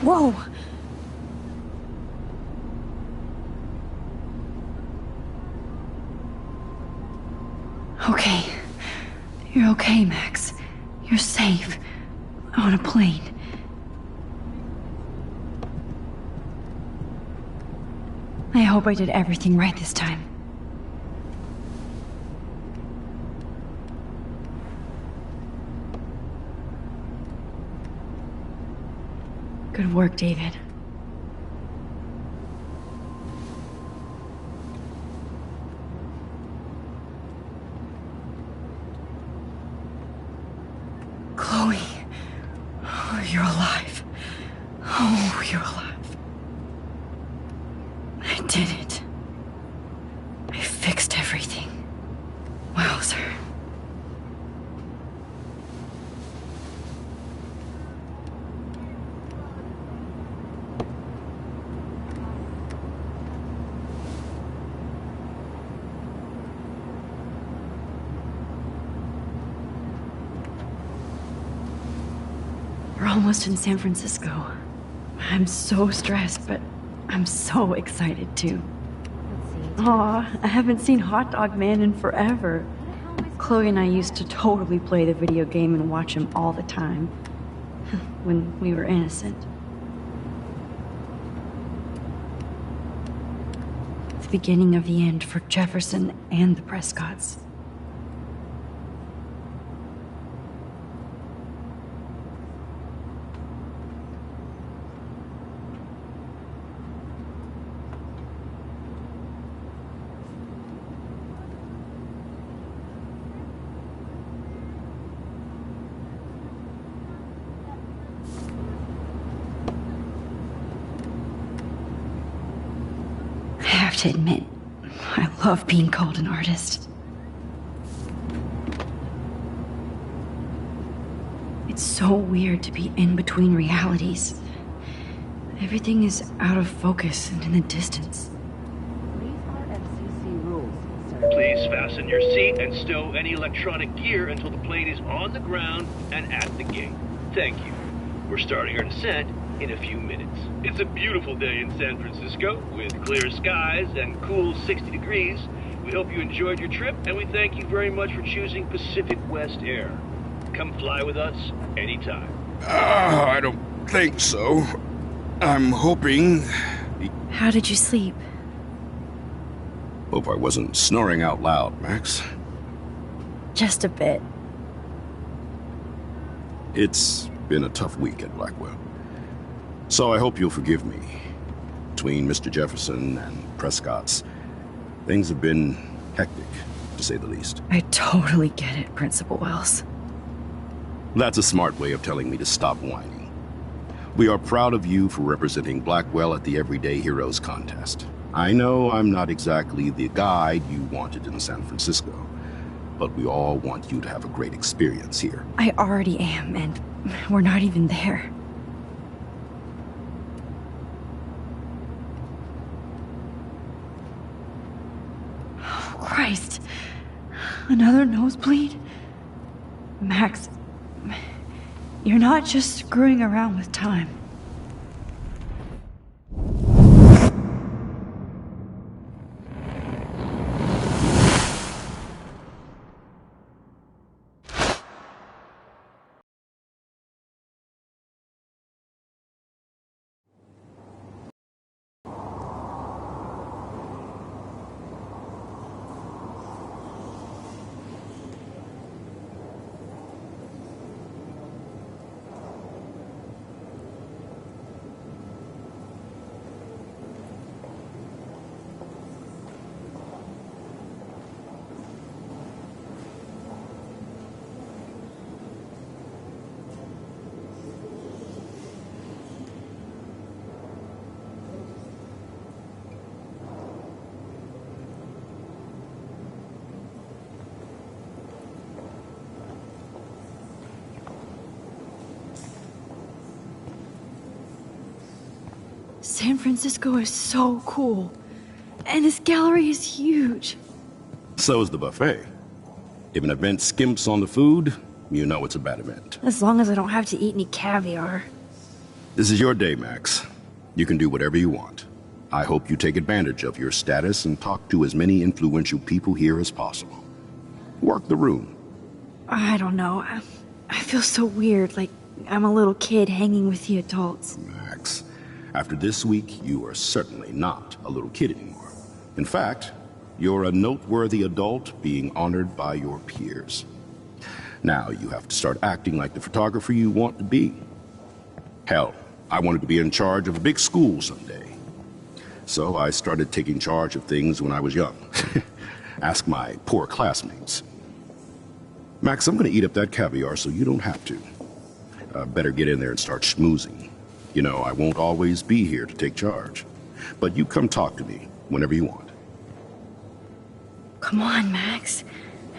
Whoa! Okay. You're okay, Max. You're safe. On a plane. I hope I did everything right this time. Good work, David. Chloe. Oh, you're alive. Oh, you're alive. I did it. I fixed everything. Wowzer. We're almost in San Francisco. I'm so stressed, but I'm so excited too. Aw, I haven't seen Hot Dog Man in forever. Chloe and I used to totally play the video game and watch him all the time. When we were innocent. beginning of the end for Jefferson and the Prescotts. I have to admit, I love being called an artist. It's so weird to be in between realities. Everything is out of focus and in the distance. Please fasten your seat and stow any electronic gear until the plane is on the ground and at the gate. Thank you. We're starting our descent in a few minutes. It's a beautiful day in San Francisco with clear skies and cool 60 degrees. We hope you enjoyed your trip, and we thank you very much for choosing Pacific West Air. Come fly with us anytime. I don't think so. I'm hoping... How did you sleep? Hope I wasn't snoring out loud, Max. Just a bit. It's been a tough week at Blackwell. So I hope you'll forgive me. Between Mr. Jefferson and Prescott's, things have been hectic, to say the least. I totally get it, Principal Wells. That's a smart way of telling me to stop whining. We are proud of you for representing Blackwell at the Everyday Heroes contest. I know I'm not exactly the guide you wanted in San Francisco, but we all want you to have a great experience here. I already am, and we're not even there. Oh, Christ. Another nosebleed? Max, you're not just screwing around with time. San Francisco is so cool. And this gallery is huge. So is the buffet. If an event skimps on the food, you know it's a bad event. As long as I don't have to eat any caviar. This is your day, Max. You can do whatever you want. I hope you take advantage of your status and talk to as many influential people here as possible. Work the room. I don't know. I feel so weird, like I'm a little kid hanging with the adults. Max, after this week, you are certainly not a little kid anymore. In fact, you're a noteworthy adult being honored by your peers. Now you have to start acting like the photographer you want to be. Hell, I wanted to be in charge of a big school someday. So I started taking charge of things when I was young. Ask my poor classmates. Max, I'm gonna eat up that caviar so you don't have to. Better get in there and start schmoozing. You know, I won't always be here to take charge. But you come talk to me whenever you want. Come on, Max.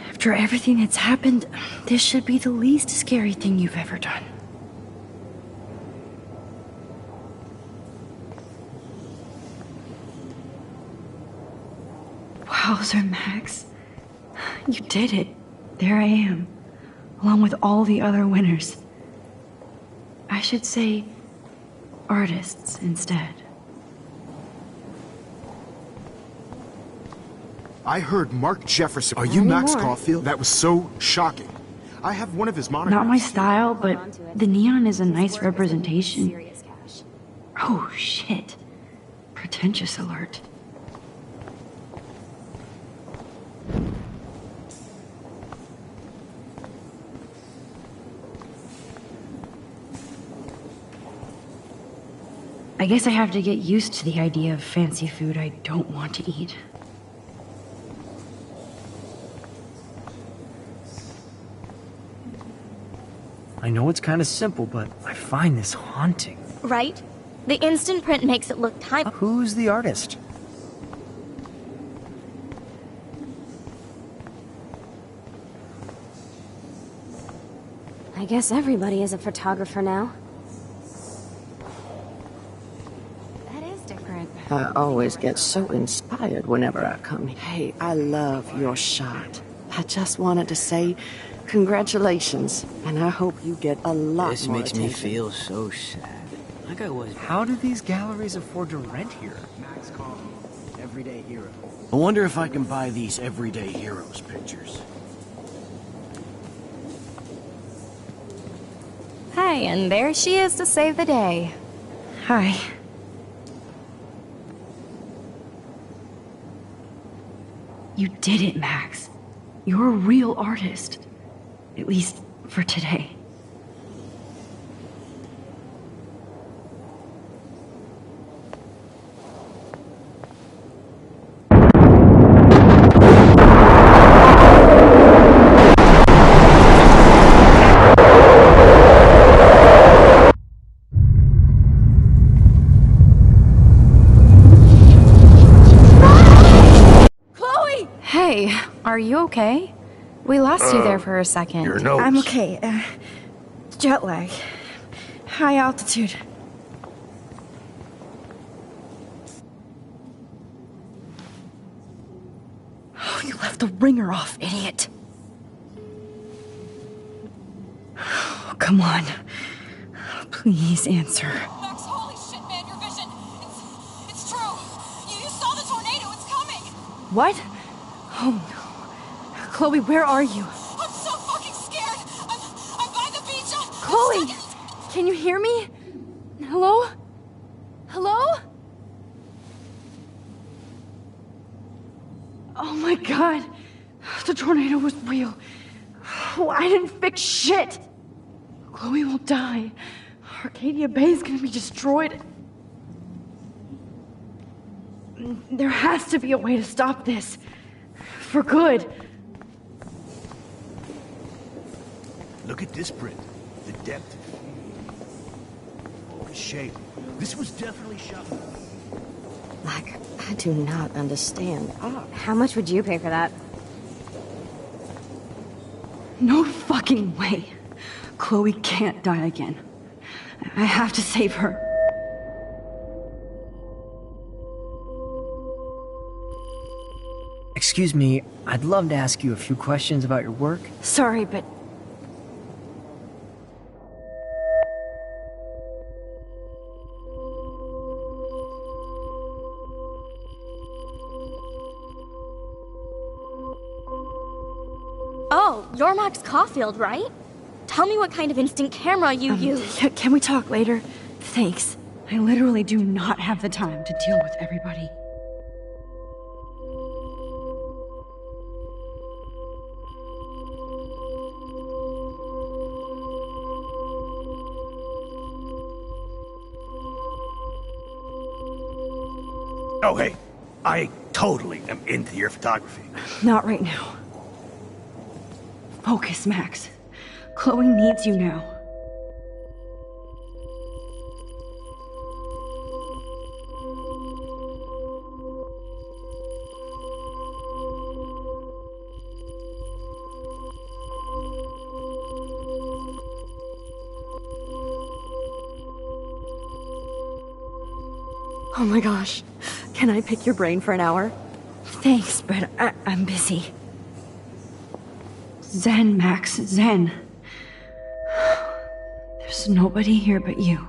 After everything that's happened, this should be the least scary thing you've ever done. Wowzer, Max. You did it. There I am, along with all the other winners. I should say artists instead. I heard Mark Jefferson. Are you Max Caulfield? That was so shocking. I have one of his monographs. Not my style, but the neon is a nice representation. Oh, shit. Pretentious alert. I guess I have to get used to the idea of fancy food I don't want to eat. I know it's kind of simple, but I find this haunting. Right? The instant print makes it look time. Who's the artist? I guess everybody is a photographer now. That is different. I always get so inspired whenever I come here. Hey, I love your shot. I just wanted to say congratulations, and I hope you get a lot This more makes me attention. feel so sad. Like I was. How do these galleries afford to rent here? Max Coffee, everyday hero. I wonder if I can buy these everyday heroes pictures. Hi, and there she is to save the day. Hi. You did it, Max. You're a real artist. At least for today. Hey, are you okay? We lost you there for a second. Your nose. I'm okay. Jet lag. High altitude. Oh, you left the ringer off, idiot. Oh, come on. Please answer. Max, holy shit, man, your vision. It's true. You saw the tornado. It's coming. What? Oh no. Chloe, where are you? I'm so fucking scared. I'm by the beach. Chloe! Can you hear me? Hello? Hello? Oh my god. The tornado was real. Oh, I didn't fix shit. Chloe will die. Arcadia Bay is gonna be destroyed. There has to be a way to stop this. For good. Look at this print. The depth. Oh, the shape. This was definitely shot. Like, I do not understand art. How much would you pay for that? No fucking way. Chloe can't die again. I have to save her. Excuse me, I'd love to ask you a few questions about your work. Sorry, but... Oh, you're Max Caulfield, right? Tell me what kind of instant camera you use. Can we talk later? Thanks. I literally do not have the time to deal with everybody. Oh, hey. I totally am into your photography. Not right now. Focus, Max. Chloe needs you now. Oh my gosh. Can I pick your brain for an hour? Thanks, but I'm busy. Zen, Max, Zen. There's nobody here but you.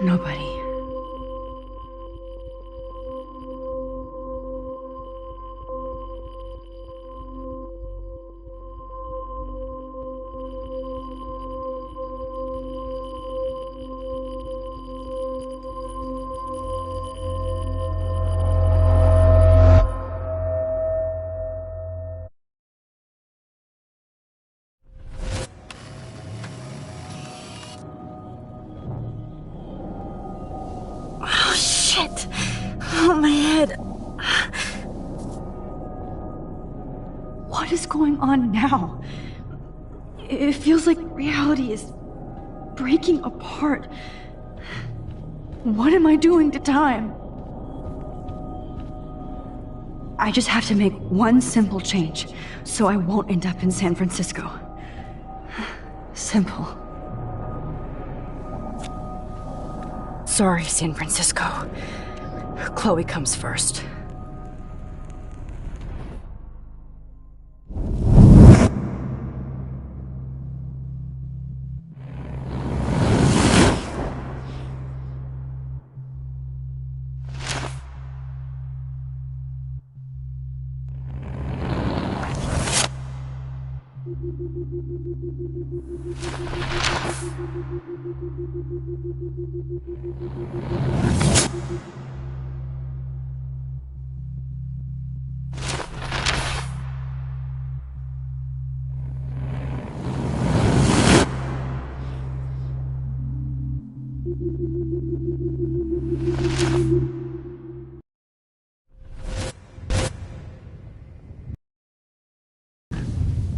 Nobody. Shit! Oh, my head. What is going on now? It feels like reality is breaking apart. What am I doing to time? I just have to make one simple change, so I won't end up in San Francisco. Simple. Sorry, San Francisco. Chloe comes first.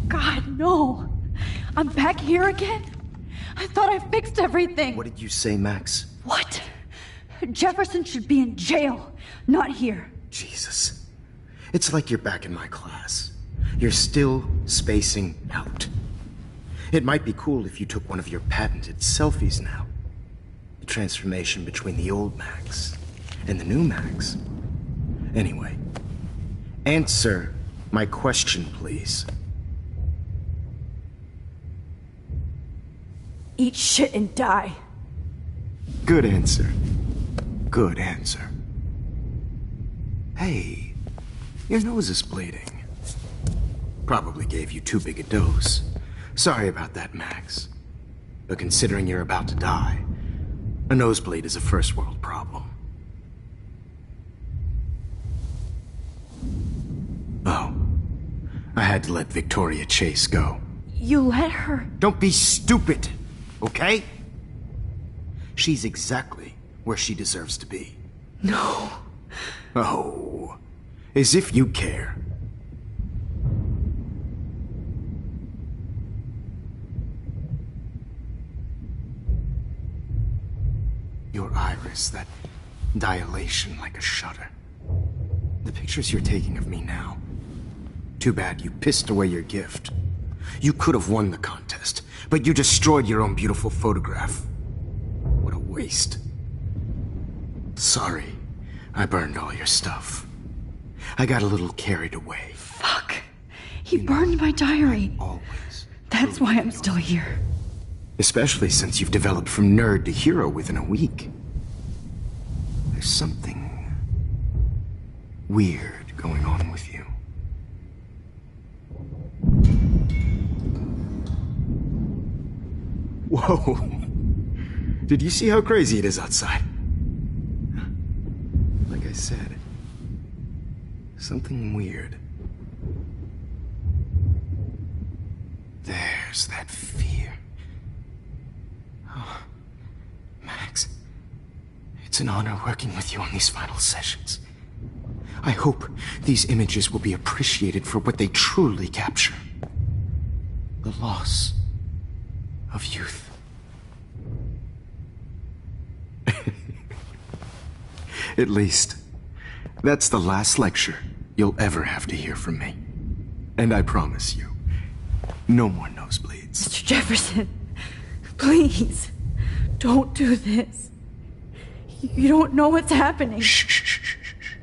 God, no! I'm back here again? I thought I fixed everything! What did you say, Max? What? Jefferson should be in jail, not here. Jesus. It's like you're back in my class. You're still spacing out. It might be cool if you took one of your patented selfies now. The transformation between the old Max and the new Max. Anyway, answer my question, please. Eat shit and die. Good answer. Good answer. Hey, your nose is bleeding. Probably gave you too big a dose. Sorry about that, Max. But considering you're about to die, a nosebleed is a first world problem. Oh, I had to let Victoria Chase go. You let her? Don't be stupid, okay? She's exactly where she deserves to be. No. Oh, as if you care. Your iris, that dilation like a shutter. The pictures you're taking of me now. Too bad you pissed away your gift. You could have won the contest, but you destroyed your own beautiful photograph. What a waste. Sorry, I burned all your stuff. I got a little carried away. Fuck. He burned my diary. Always. That's why I'm still here. Especially since you've developed from nerd to hero within a week. There's something weird going on with you. Whoa. Did you see how crazy it is outside? Like I said, something weird. There's that fear. Oh, Max, it's an honor working with you on these final sessions. I hope these images will be appreciated for what they truly capture. The loss of youth. At least, that's the last lecture you'll ever have to hear from me. And I promise you, no more nosebleeds. Mr. Jefferson, please, don't do this. You don't know what's happening. Shh, shh, shh, shh, shh.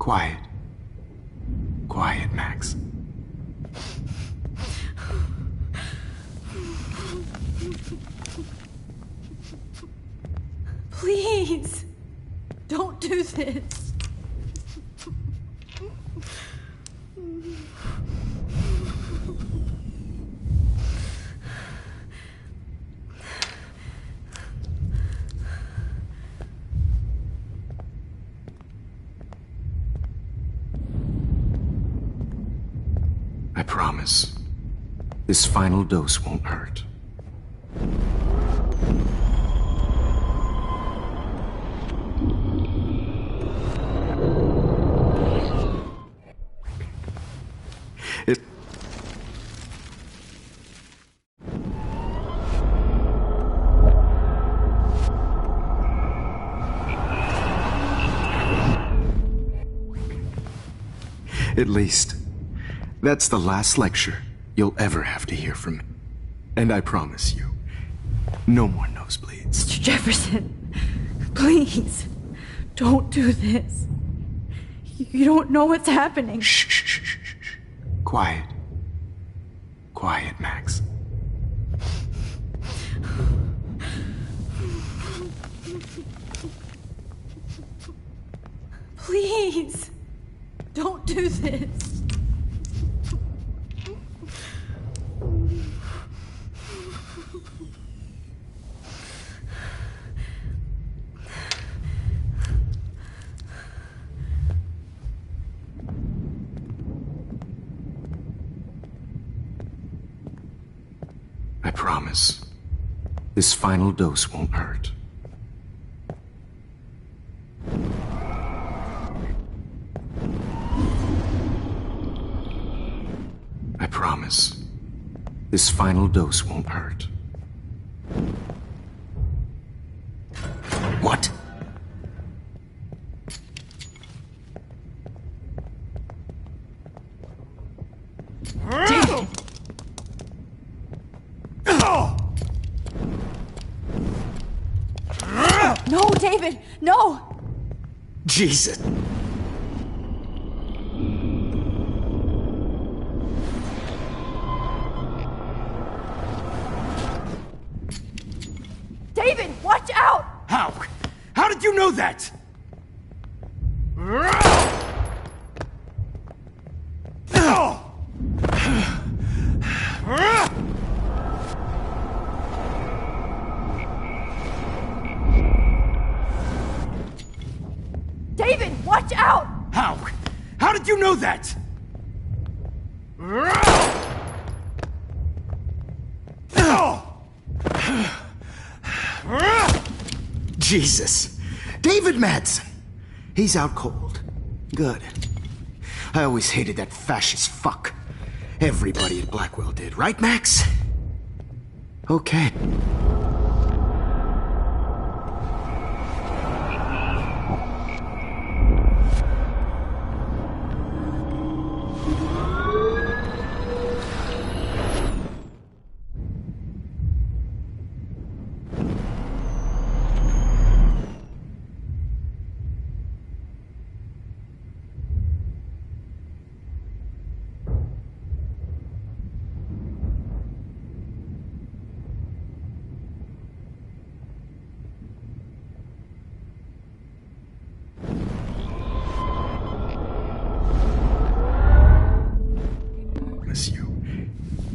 Quiet. Quiet, Max. Please, don't do this. I promise, this final dose won't hurt. At least, that's the last lecture you'll ever have to hear from me. And I promise you, no more nosebleeds. Mr. Jefferson, please, don't do this. You don't know what's happening. Shh. Quiet. Quiet, Max. Please, don't do this. I promise, this final dose won't hurt. I promise, this final dose won't hurt. What? David! No, David, no! Jesus! David, watch out! How? How did you know that? David, watch out! How? How did you know that? Jesus. David Madsen. He's out cold. Good. I always hated that fascist fuck. Everybody at Blackwell did, right, Max? Okay.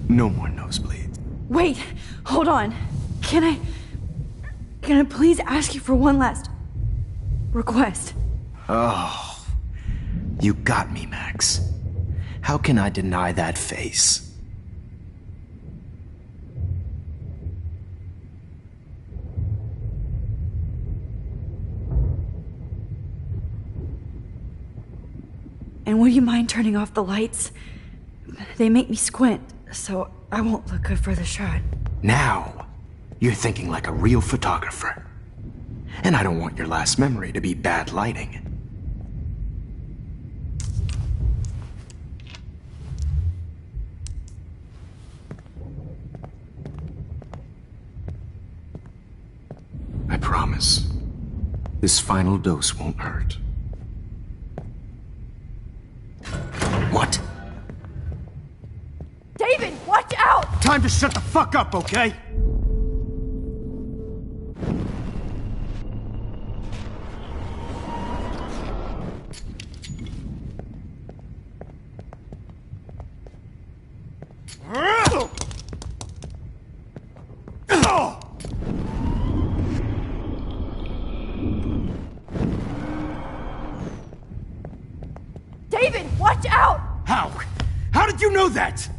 No more nosebleeds. Wait, hold on. Can I please ask you for one last request? Oh, you got me, Max. How can I deny that face? And would you mind turning off the lights? They make me squint, so I won't look good for the shot. Now, you're thinking like a real photographer. And I don't want your last memory to be bad lighting. I promise, this final dose won't hurt. What? David, watch out! Time to shut the fuck up, okay? David, watch out! How? How did you know that?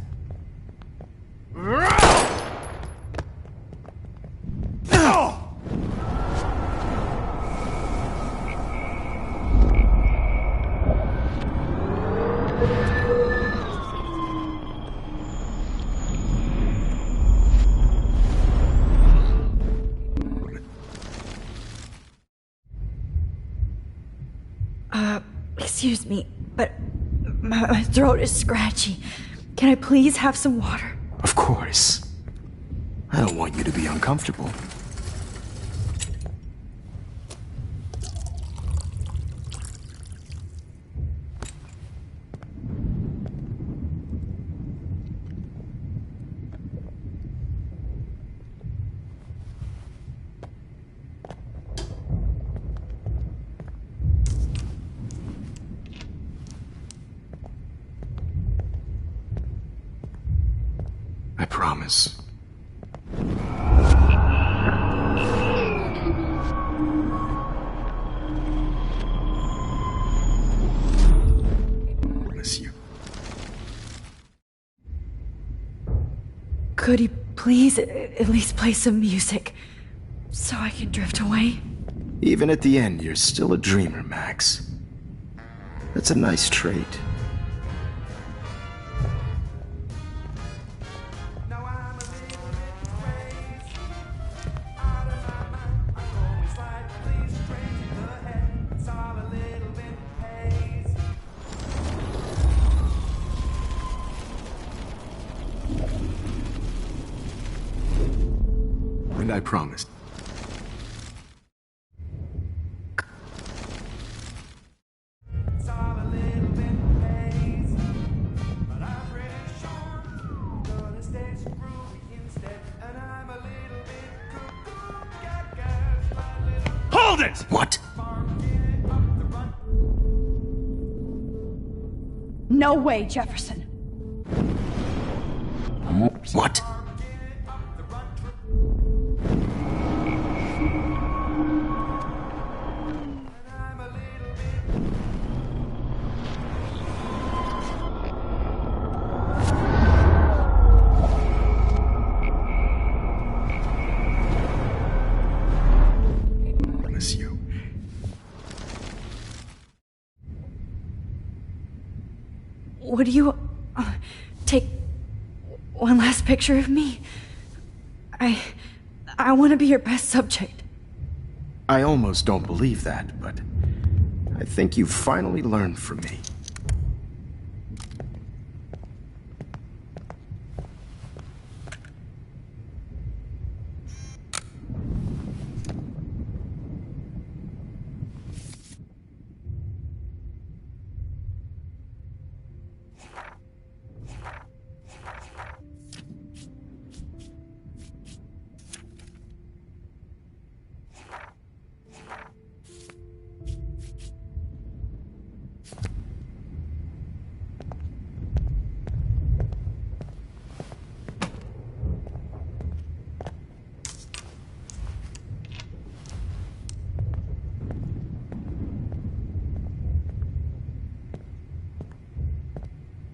Excuse me, but My throat is scratchy. Can I please have some water? Of course. I don't want you to be uncomfortable. I promise. Miss you. Could you please at least play some music so I can drift away? Even at the end, you're still a dreamer, Max. That's a nice trait. And I promised. Hold it! What? No way, Jefferson. What? Miss you. Would you take one last picture of me? I want to be your best subject. I almost don't believe that, but I think you've finally learned from me.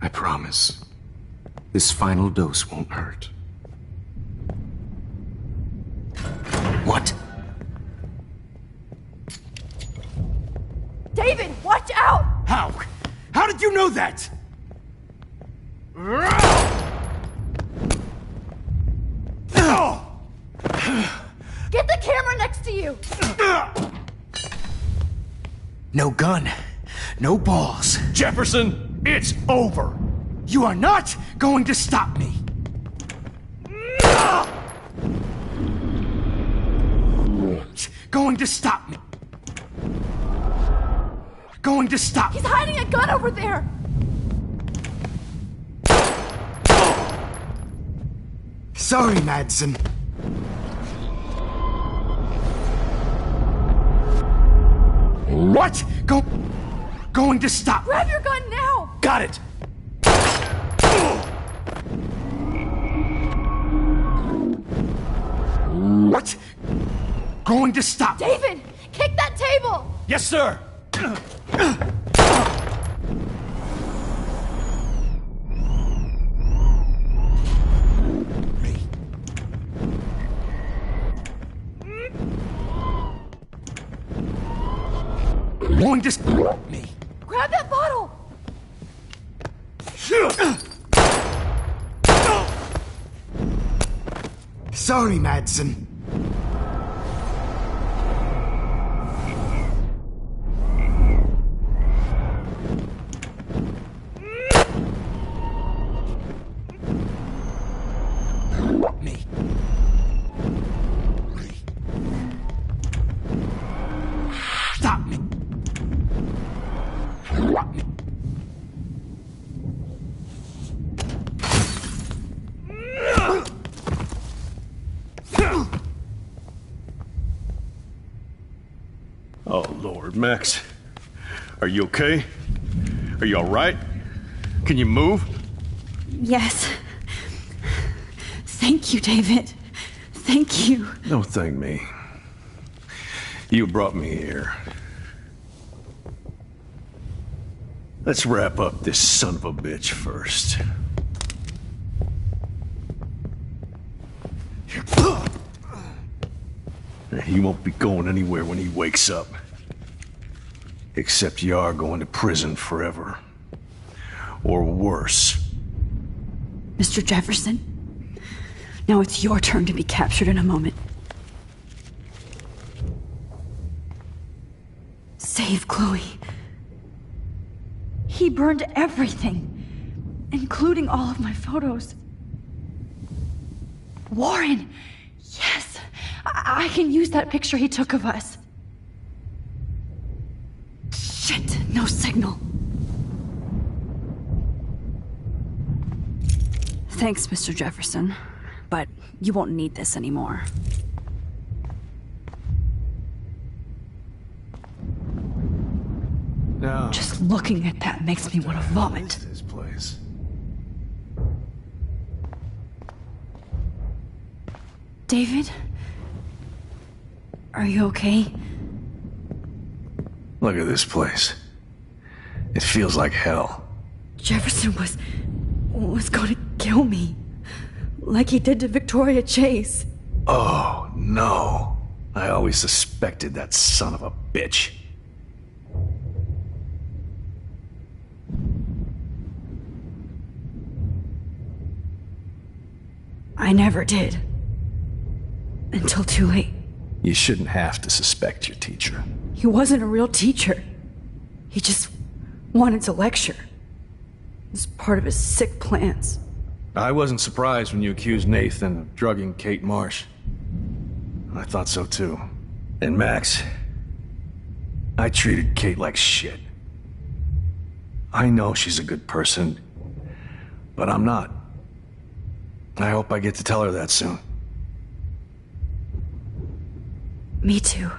I promise. This final dose won't hurt. What? David, watch out! How? How did you know that? Get the camera next to you! No gun. No balls. Jefferson, it's over. You are not going to stop me. Going to stop me. Going to stop. He's hiding a gun over there! Sorry, Madsen. What? Going to stop. Grab your gun now! Got it. What? Going to stop. David, kick that table! Yes, sir. Going to stop me. Grab that bottle! Sorry, Madsen. Oh, Lord, Max. Are you okay? Are you all right? Can you move? Yes. Thank you, David. Thank you. Don't thank me. You brought me here. Let's wrap up this son of a bitch first. He won't be going anywhere when he wakes up. Except you are going to prison forever. Or worse. Mr. Jefferson, now it's your turn to be captured in a moment. Save Chloe. He burned everything, including all of my photos. Warren! Yes! I can use that picture he took of us. Shit, no signal. Thanks, Mr. Jefferson, but you won't need this anymore. No. Just looking at that makes me want to vomit. This place. David? Are you okay? Look at this place. It feels like hell. Jefferson was going to kill me. Like he did to Victoria Chase. Oh, no. I always suspected that son of a bitch. I never did. Until too late. You shouldn't have to suspect your teacher. He wasn't a real teacher. He just wanted to lecture. It was part of his sick plans. I wasn't surprised when you accused Nathan of drugging Kate Marsh. I thought so too. And Max, I treated Kate like shit. I know she's a good person, but I'm not. I hope I get to tell her that soon. Me too.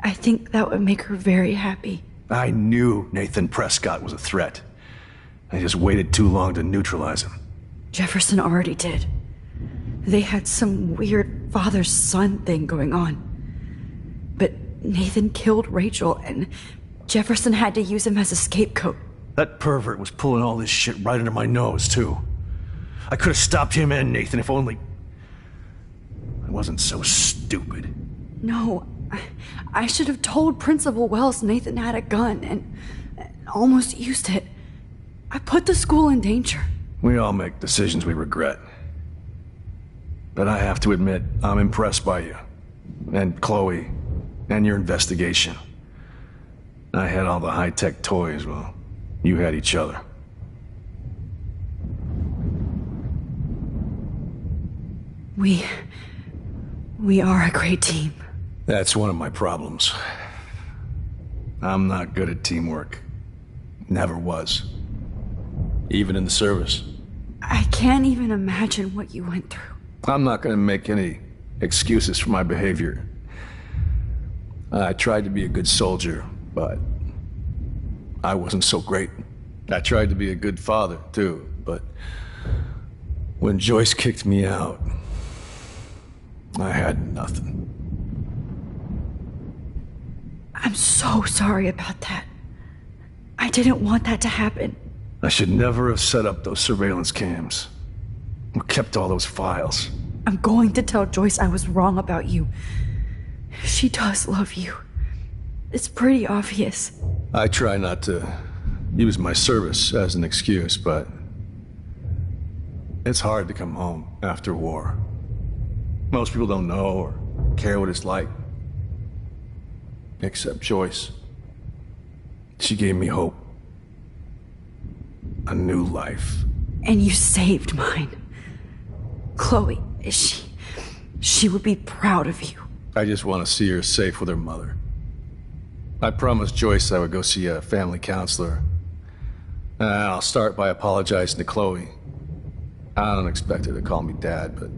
I think that would make her very happy. I knew Nathan Prescott was a threat. I just waited too long to neutralize him. Jefferson already did. They had some weird father-son thing going on. But Nathan killed Rachel, and Jefferson had to use him as a scapegoat. That pervert was pulling all this shit right under my nose, too. I could have stopped him and Nathan if only I wasn't so stupid. No, I should have told Principal Wells Nathan had a gun and almost used it. I put the school in danger. We all make decisions we regret. But I have to admit, I'm impressed by you. And Chloe. And your investigation. I had all the high-tech toys, well, you had each other. We are a great team. That's one of my problems. I'm not good at teamwork. Never was. Even in the service. I can't even imagine what you went through. I'm not gonna make any excuses for my behavior. I tried to be a good soldier, but I wasn't so great. I tried to be a good father, too, but when Joyce kicked me out, I had nothing. I'm so sorry about that. I didn't want that to happen. I should never have set up those surveillance cams. Or kept all those files. I'm going to tell Joyce I was wrong about you. She does love you. It's pretty obvious. I try not to use my service as an excuse, but it's hard to come home after war. Most people don't know or care what it's like. Except Joyce. She gave me hope. A new life. And you saved mine. Chloe, she would be proud of you. I just want to see her safe with her mother. I promised Joyce I would go see a family counselor. And I'll start by apologizing to Chloe. I don't expect her to call me Dad, but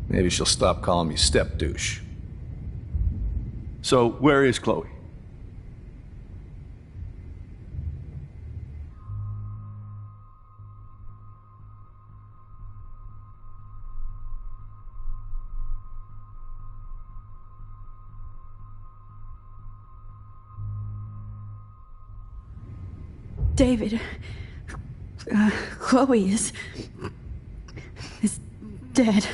Maybe she'll stop calling me step douche. So, where is Chloe? David, Chloe is dead.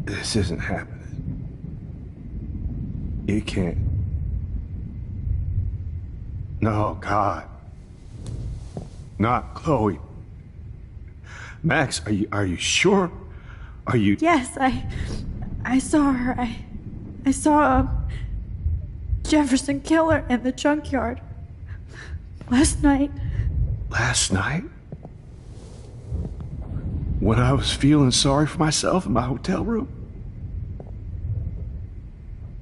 This isn't happening. You can't. No, God. Not Chloe. Max, are you sure? Are you... Yes, I saw her. I saw Jefferson Killer in the junkyard. Last night. Last night? When I was feeling sorry for myself in my hotel room?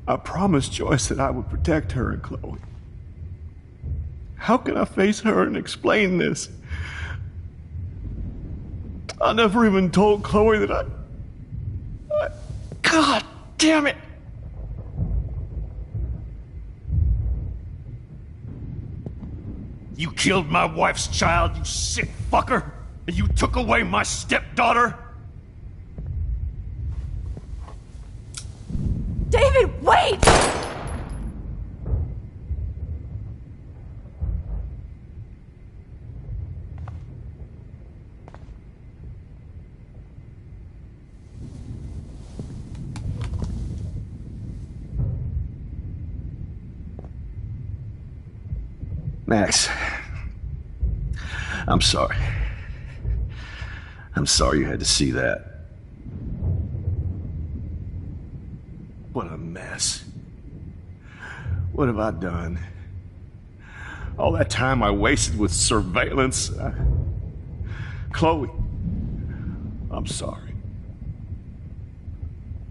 I promised Joyce that I would protect her and Chloe. How can I face her and explain this? I never even told Chloe that I... God damn it! You killed my wife's child, you sick fucker! And you took away my stepdaughter? David, wait! Max, I'm sorry. I'm sorry you had to see that. What a mess. What have I done? All that time I wasted with surveillance. Chloe, I'm sorry.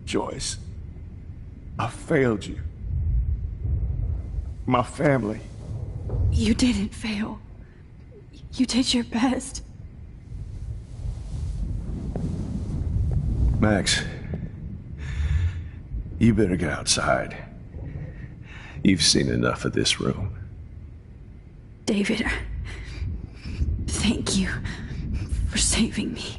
Joyce, I failed you. My family. You didn't fail. You did your best. Max, you better get outside. You've seen enough of this room. David, thank you for saving me.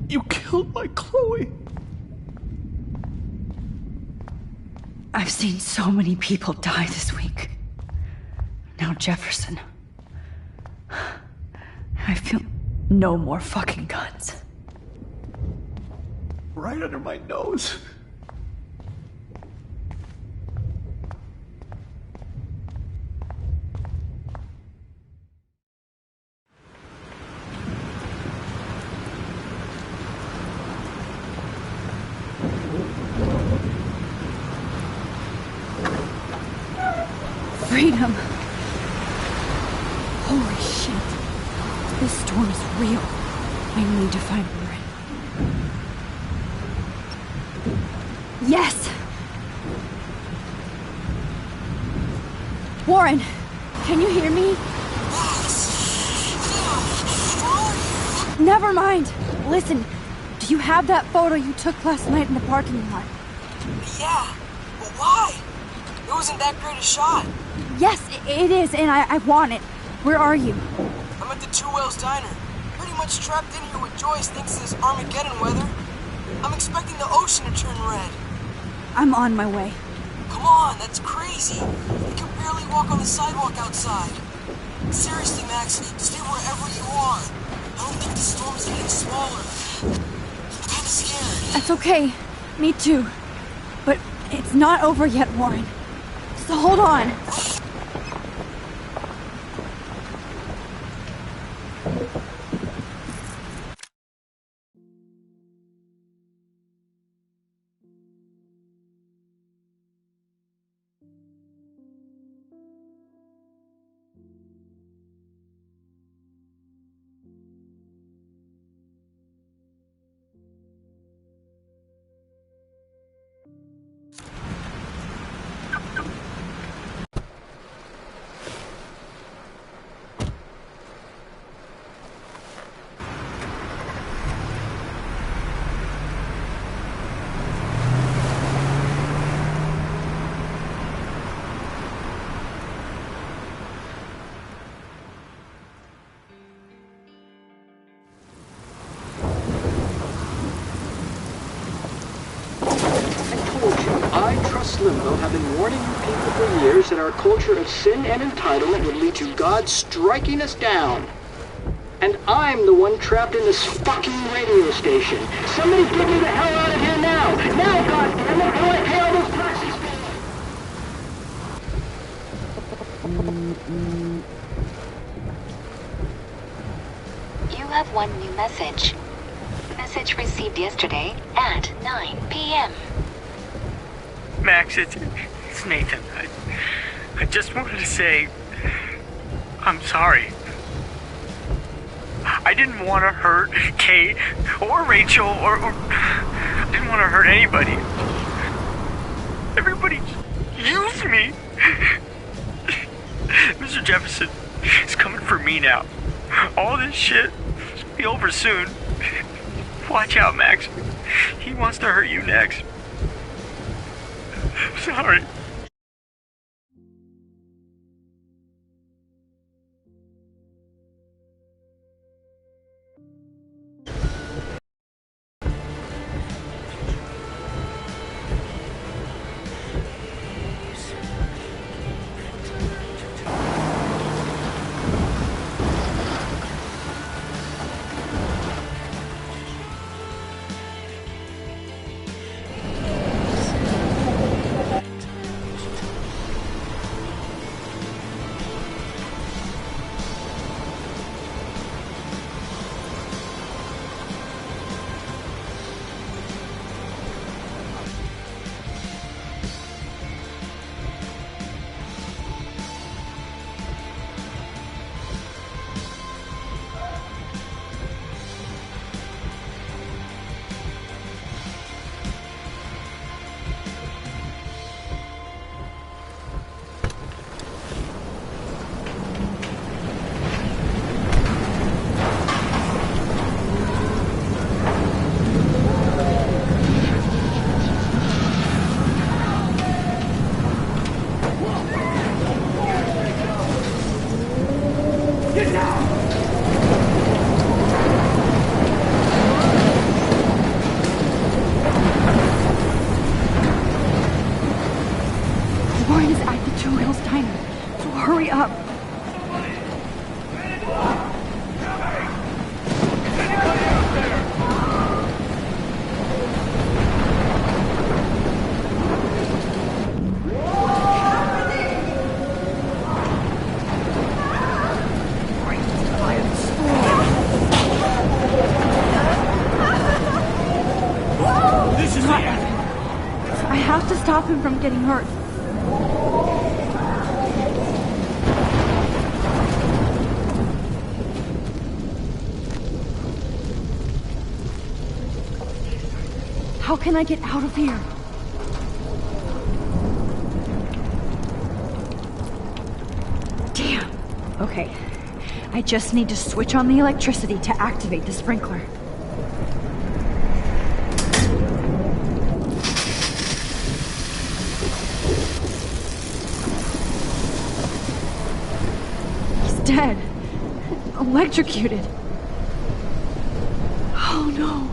You killed my Chloe. I've seen so many people die this week. Now Jefferson. I feel no more fucking guns. Right under my nose. Freedom. Holy shit. This storm is real. I need to find Warren. Yes! Warren, can you hear me? Never mind. Listen, do you have that photo you took last night in the parking lot? Yeah, but why? It wasn't that great a shot. Yes, it is, and I want it. Where are you? I'm at the Two Whales Diner. Pretty much trapped in here with Joyce thanks to this Armageddon weather. I'm expecting the ocean to turn red. I'm on my way. Come on, that's crazy. You can barely walk on the sidewalk outside. Seriously, Max, stay wherever you are. I don't think the storm's getting smaller. I'm kinda scared. That's okay. Me too. But it's not over yet, Warren. So hold on. Lost Limbo have been warning you people for years that our culture of sin and entitlement would lead to God striking us down. And I'm the one trapped in this fucking radio station. Somebody get me the hell out of here now! Now, goddammit, before I pay all those taxes! You have one new message. Message received yesterday at 9 p.m. Max, it's Nathan. I just wanted to say I'm sorry. I didn't want to hurt Kate or Rachel or I didn't want to hurt anybody. Everybody used me. Mr. Jefferson is coming for me now. All this shit will be over soon. Watch out, Max. He wants to hurt you next. Sorry. Warren is at the Two Hills Diner, so hurry up. This is I have to stop him from getting hurt. How can I get out of here? Damn. Okay. I just need to switch on the electricity to activate the sprinkler. He's dead. Electrocuted. Oh no.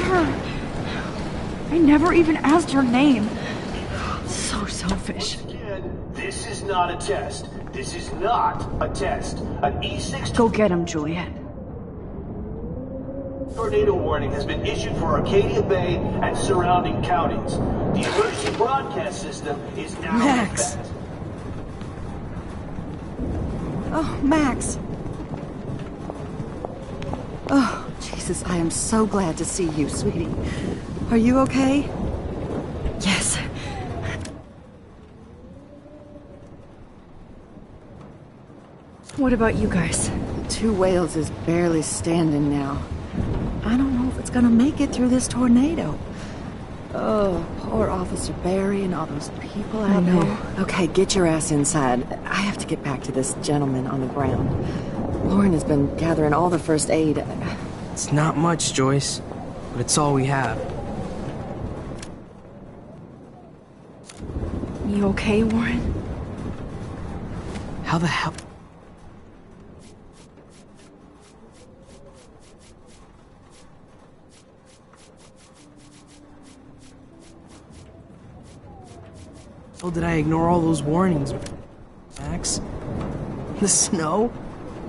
harmed her. I never even asked her name. So selfish. This is not a test. This is not a test. An E6 Go get him, Juliet. tornado warning has been issued for Arcadia Bay and surrounding counties. The emergency broadcast system is now Max. in effect. Oh, Max. Oh, Jesus, I am so glad to see you, sweetie. Are you okay? Yes. What about you guys? Two Whales is barely standing now. I don't know if it's gonna make it through this tornado. Oh, poor Officer Barry and all those people out there. Okay, get your ass inside. I have to get back to this gentleman on the ground. Lauren has been gathering all the first aid. It's not much, Joyce, but it's all we have. You okay, Warren? How the hell? Oh, did I ignore all those warnings, Max? The snow?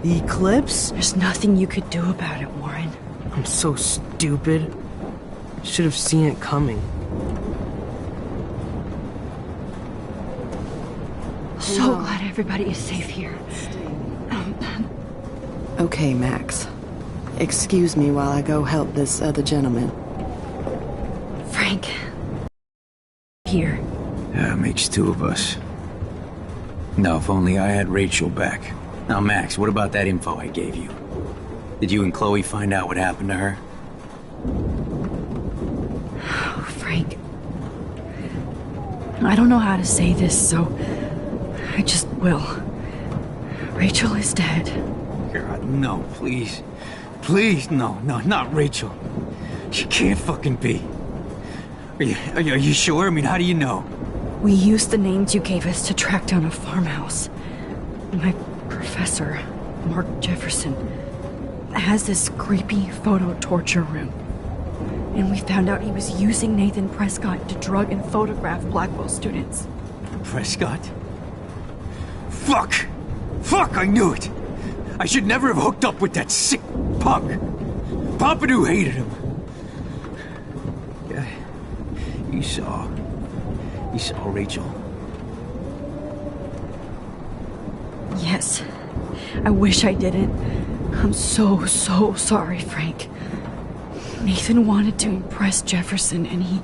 The eclipse? There's nothing you could do about it, Warren. I'm so stupid. Should have seen it coming. So glad everybody is safe here. Okay, Max. Excuse me while I go help this other gentleman. Frank. Here. Yeah, makes two of us. Now, if only I had Rachel back. Now, Max, what about that info I gave you? Did you and Chloe find out what happened to her? Oh, Frank. I don't know how to say this, so I just will. Rachel is dead. God, no, please. Please, no, not Rachel. She can't fucking be. Are you sure? I mean, how do you know? We used the names you gave us to track down a farmhouse. My professor, Mark Jefferson, has this creepy photo torture room. And we found out he was using Nathan Prescott to drug and photograph Blackwell students. Prescott? Fuck! Fuck, I knew it! I should never have hooked up with that sick punk! Pompidou hated him! Yeah, you saw Rachel. Yes. I wish I didn't. I'm so sorry, Frank. Nathan wanted to impress Jefferson and he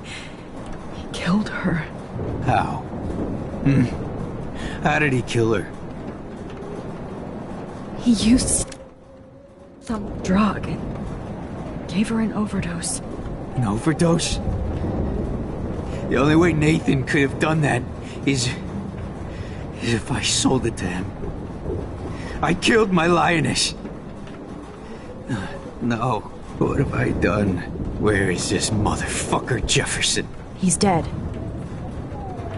killed her. How? How did he kill her? He used some drug and gave her an overdose. An overdose? The only way Nathan could have done that is if I sold it to him. I killed my lioness. No, what have I done? Where is this motherfucker Jefferson? He's dead.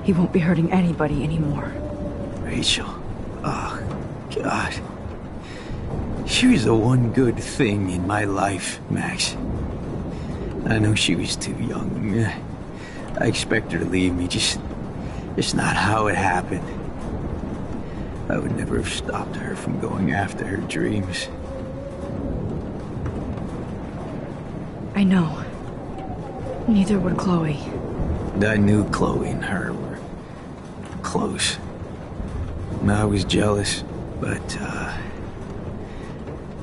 He won't be hurting anybody anymore. Rachel. Oh, God. She was the one good thing in my life, Max. I know she was too young. I expect her to leave me, just not how it happened. I would never have stopped her from going after her dreams. I know. Neither would Chloe. I knew Chloe and her were close. I was jealous, but,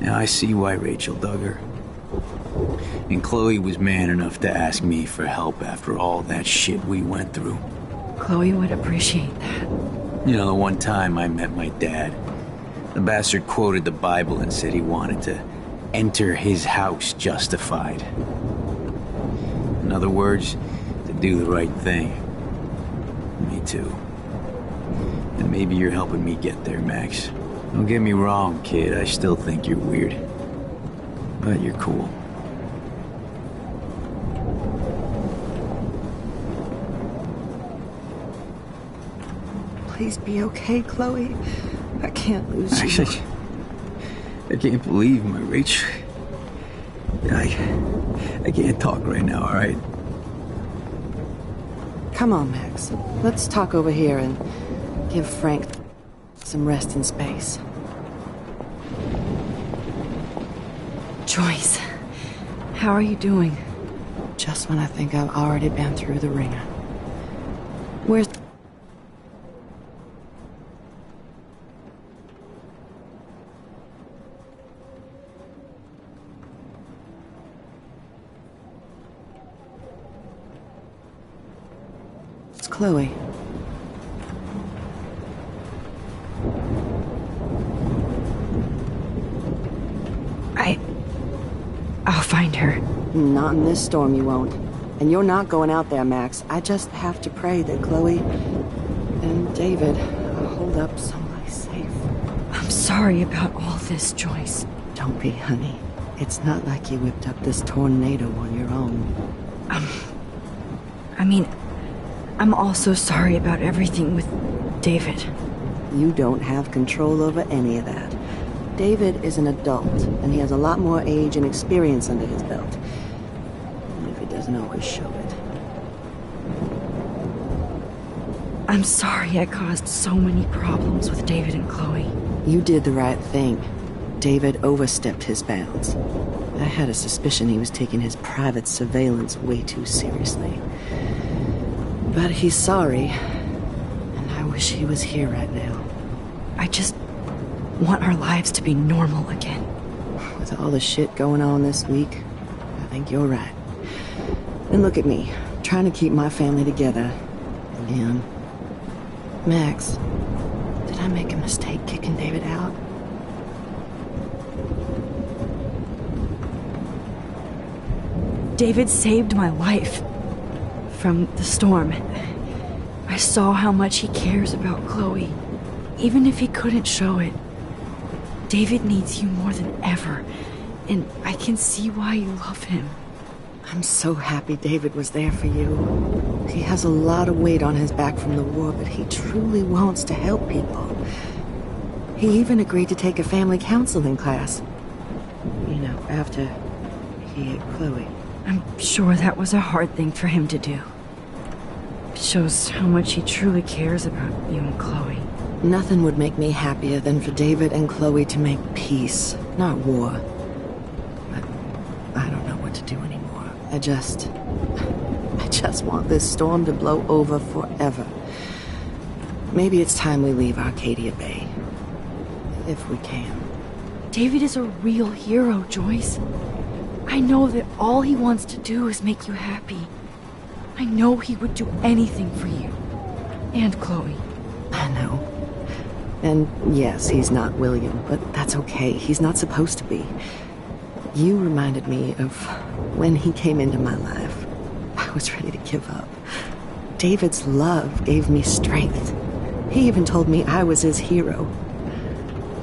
now I see why Rachel dug her. And Chloe was man enough to ask me for help after all that shit we went through. Chloe would appreciate that. You know, the one time I met my dad, the bastard quoted the Bible and said he wanted to enter his house justified. In other words, to do the right thing. Me too. And maybe you're helping me get there, Max. Don't get me wrong, kid, I still think you're weird. But you're cool. Please be okay, Chloe. I can't lose you. I can't believe my Rachel. I can't talk right now, all right? Come on, Max. Let's talk over here and give Frank some rest and space. Joyce, how are you doing? Just when I think I've already been through the ringer. Where's... It's Chloe. I'll find her. Not in this storm, you won't. And you're not going out there, Max. I just have to pray that Chloe and David hold up someplace safe. I'm sorry about all this, Joyce. Don't be, honey. It's not like you whipped up this tornado on your own. I'm also sorry about everything with David. You don't have control over any of that. David is an adult, and he has a lot more age and experience under his belt. Even if he doesn't always show it. I'm sorry I caused so many problems with David and Chloe. You did the right thing. David overstepped his bounds. I had a suspicion he was taking his private surveillance way too seriously. But he's sorry, and I wish he was here right now. I just want our lives to be normal again. With all the shit going on this week, I think you're right. And look at me, trying to keep my family together. Again. Max, did I make a mistake kicking David out? David saved my life from the storm. I saw how much he cares about Chloe, even if he couldn't show it. David needs you more than ever, and I can see why you love him. I'm so happy David was there for you. He has a lot of weight on his back from the war, but he truly wants to help people. He even agreed to take a family counseling class. You know, after he hit Chloe. I'm sure that was a hard thing for him to do. It shows how much he truly cares about you and Chloe. Nothing would make me happier than for David and Chloe to make peace, not war. But I don't know what to do anymore. I just want this storm to blow over forever. Maybe it's time we leave Arcadia Bay. If we can. David is a real hero, Joyce. I know that all he wants to do is make you happy. I know he would do anything for you. And Chloe. I know. And yes, he's not William, but that's okay. He's not supposed to be. You reminded me of when he came into my life. I was ready to give up. David's love gave me strength. He even told me I was his hero.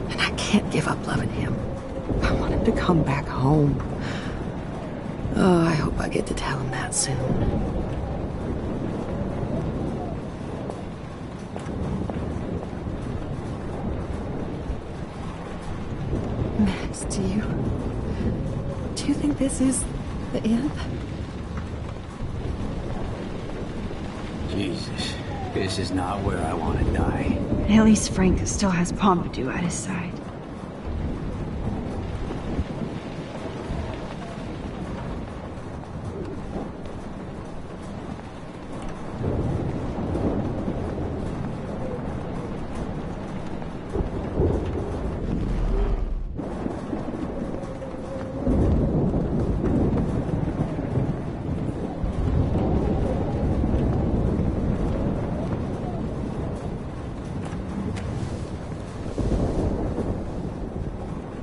And I can't give up loving him. I want him to come back home. Oh, I hope I get to tell him that soon. Max, do you think this is the end? Jesus, this is not where I want to die. At least Frank still has Pompidou at his side.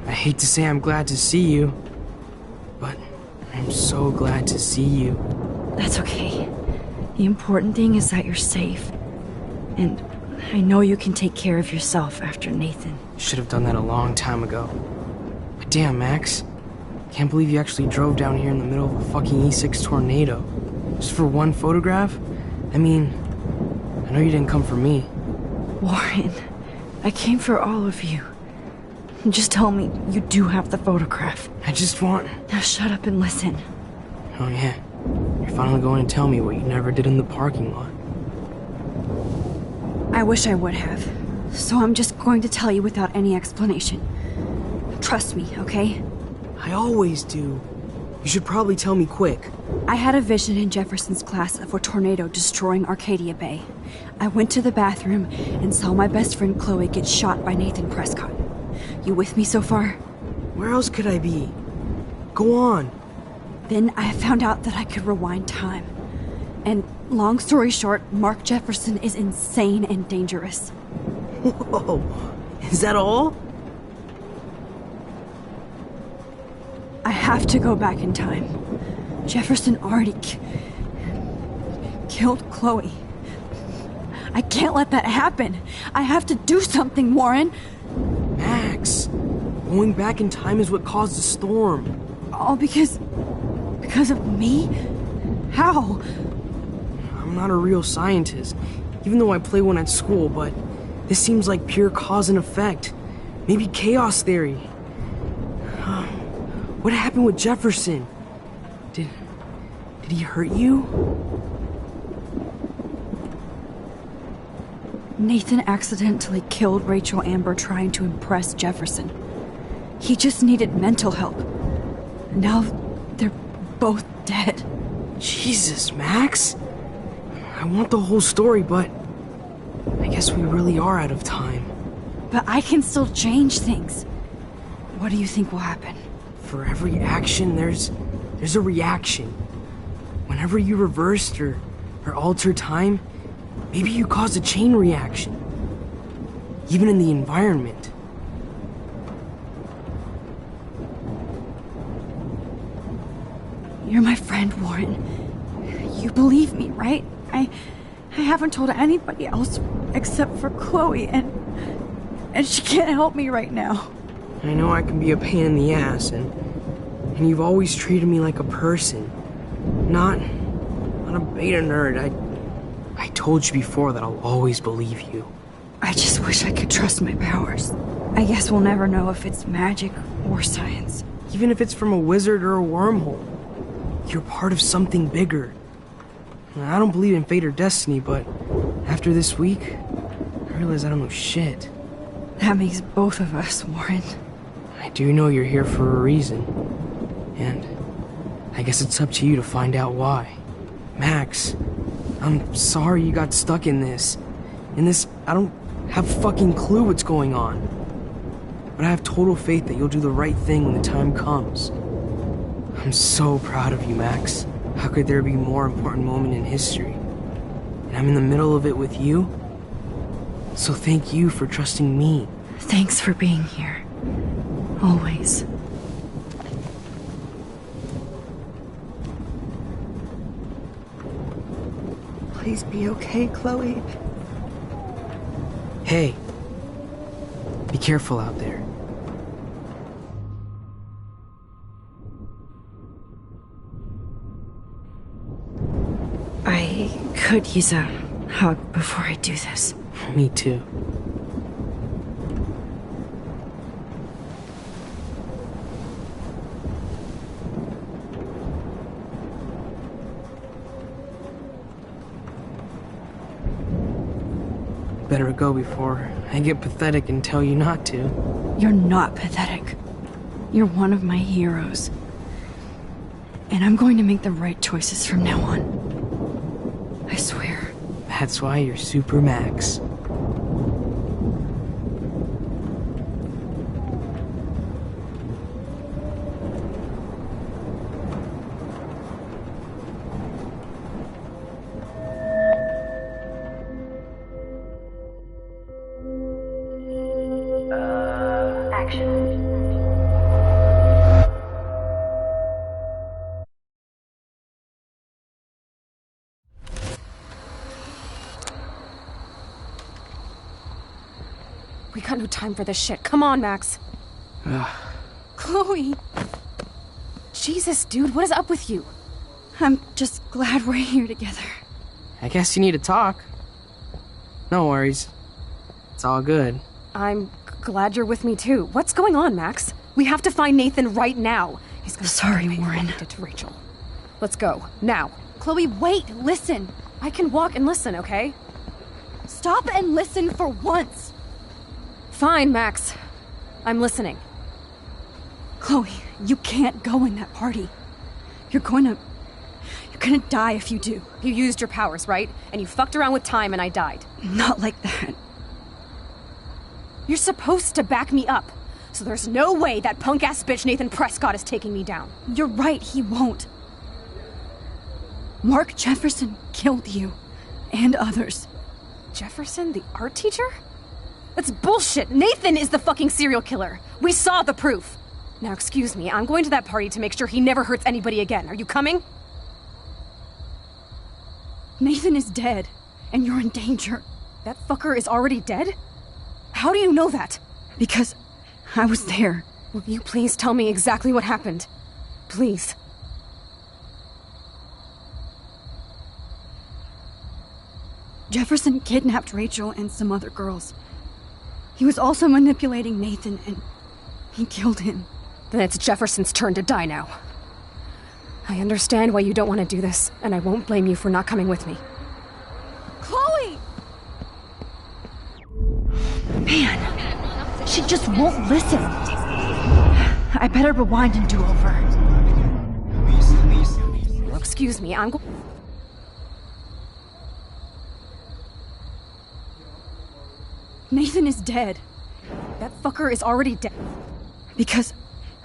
I hate to say I'm glad to see you, but I'm so glad to see you. That's okay. The important thing is that you're safe. And I know you can take care of yourself after Nathan. Should have done that a long time ago. But damn, Max. Can't believe you actually drove down here in the middle of a fucking E6 tornado. Just for one photograph? I mean, I know you didn't come for me. Warren, I came for all of you. Just tell me you do have the photograph. I just want... Now shut up and listen. Oh yeah, you're finally going to tell me what you never did in the parking lot. I wish I would have. So I'm just going to tell you without any explanation. Trust me, okay? I always do. You should probably tell me quick. I had a vision in Jefferson's class of a tornado destroying Arcadia Bay. I went to the bathroom and saw my best friend Chloe get shot by Nathan Prescott. You with me so far? Where else could I be? Go on. Then I found out that I could rewind time. And long story short, Mark Jefferson is insane and dangerous. Whoa, is that all? I have to go back in time. Jefferson already killed Chloe. I can't let that happen. I have to do something, Warren. Max, going back in time is what caused the storm. All because of me? How? I'm not a real scientist, even though I play one at school, but this seems like pure cause and effect. Maybe chaos theory. What happened with Jefferson? Did he hurt you? Nathan accidentally killed Rachel Amber trying to impress Jefferson. He just needed mental help. Now they're both dead. Jesus, Max. I want the whole story, but I guess we really are out of time. But I can still change things. What do you think will happen? For every action, there's a reaction. Whenever you reversed or alter time, maybe you caused a chain reaction. Even in the environment. You're my friend, Warren. You believe me, right? I haven't told anybody else except for Chloe, and she can't help me right now. I know I can be a pain in the ass, and you've always treated me like a person. Not a beta nerd. I told you before that I'll always believe you. I just wish I could trust my powers. I guess we'll never know if it's magic or science. Even if it's from a wizard or a wormhole, you're part of something bigger. I don't believe in fate or destiny, but after this week, I realize I don't know shit. That makes both of us, Warren. I do know you're here for a reason. And I guess it's up to you to find out why. Max, I'm sorry you got stuck in this. I don't have a fucking clue what's going on. But I have total faith that you'll do the right thing when the time comes. I'm so proud of you, Max. How could there be a more important moment in history? And I'm in the middle of it with you. So thank you for trusting me. Thanks for being here. Always. Please be okay, Chloe. Hey. Be careful out there. I could use a hug before I do this. Me too. Better go before I get pathetic and tell you not to. You're not pathetic. You're one of my heroes. And I'm going to make the right choices from now on. I swear. That's why you're Super Max. We got no time for this shit. Come on, Max. Chloe. Jesus, dude, what is up with you? I'm just glad we're here together. I guess you need to talk. No worries. It's all good. I'm glad you're with me too. What's going on, Max? We have to find Nathan right now. He's gonna Sorry, Warren. Did to Rachel. Let's go, now. Chloe, wait, listen. I can walk and listen, okay? Stop and listen for once. Fine, Max. I'm listening. Chloe, you can't go in that party. You're gonna die if you do. You used your powers, right? And you fucked around with time and I died. Not like that. You're supposed to back me up. So there's no way that punk-ass bitch Nathan Prescott is taking me down. You're right, he won't. Mark Jefferson killed you. And others. Jefferson, the art teacher? That's bullshit! Nathan is the fucking serial killer! We saw the proof! Now excuse me, I'm going to that party to make sure he never hurts anybody again. Are you coming? Nathan is dead, and you're in danger. That fucker is already dead? How do you know that? Because I was there. Will you please tell me exactly what happened? Please. Jefferson kidnapped Rachel and some other girls. He was also manipulating Nathan, and he killed him. Then it's Jefferson's turn to die now. I understand why you don't want to do this, and I won't blame you for not coming with me. Chloe! Man, she just won't listen. I better rewind and do over. Well, excuse me, I'm Nathan is dead. That fucker is already dead. Because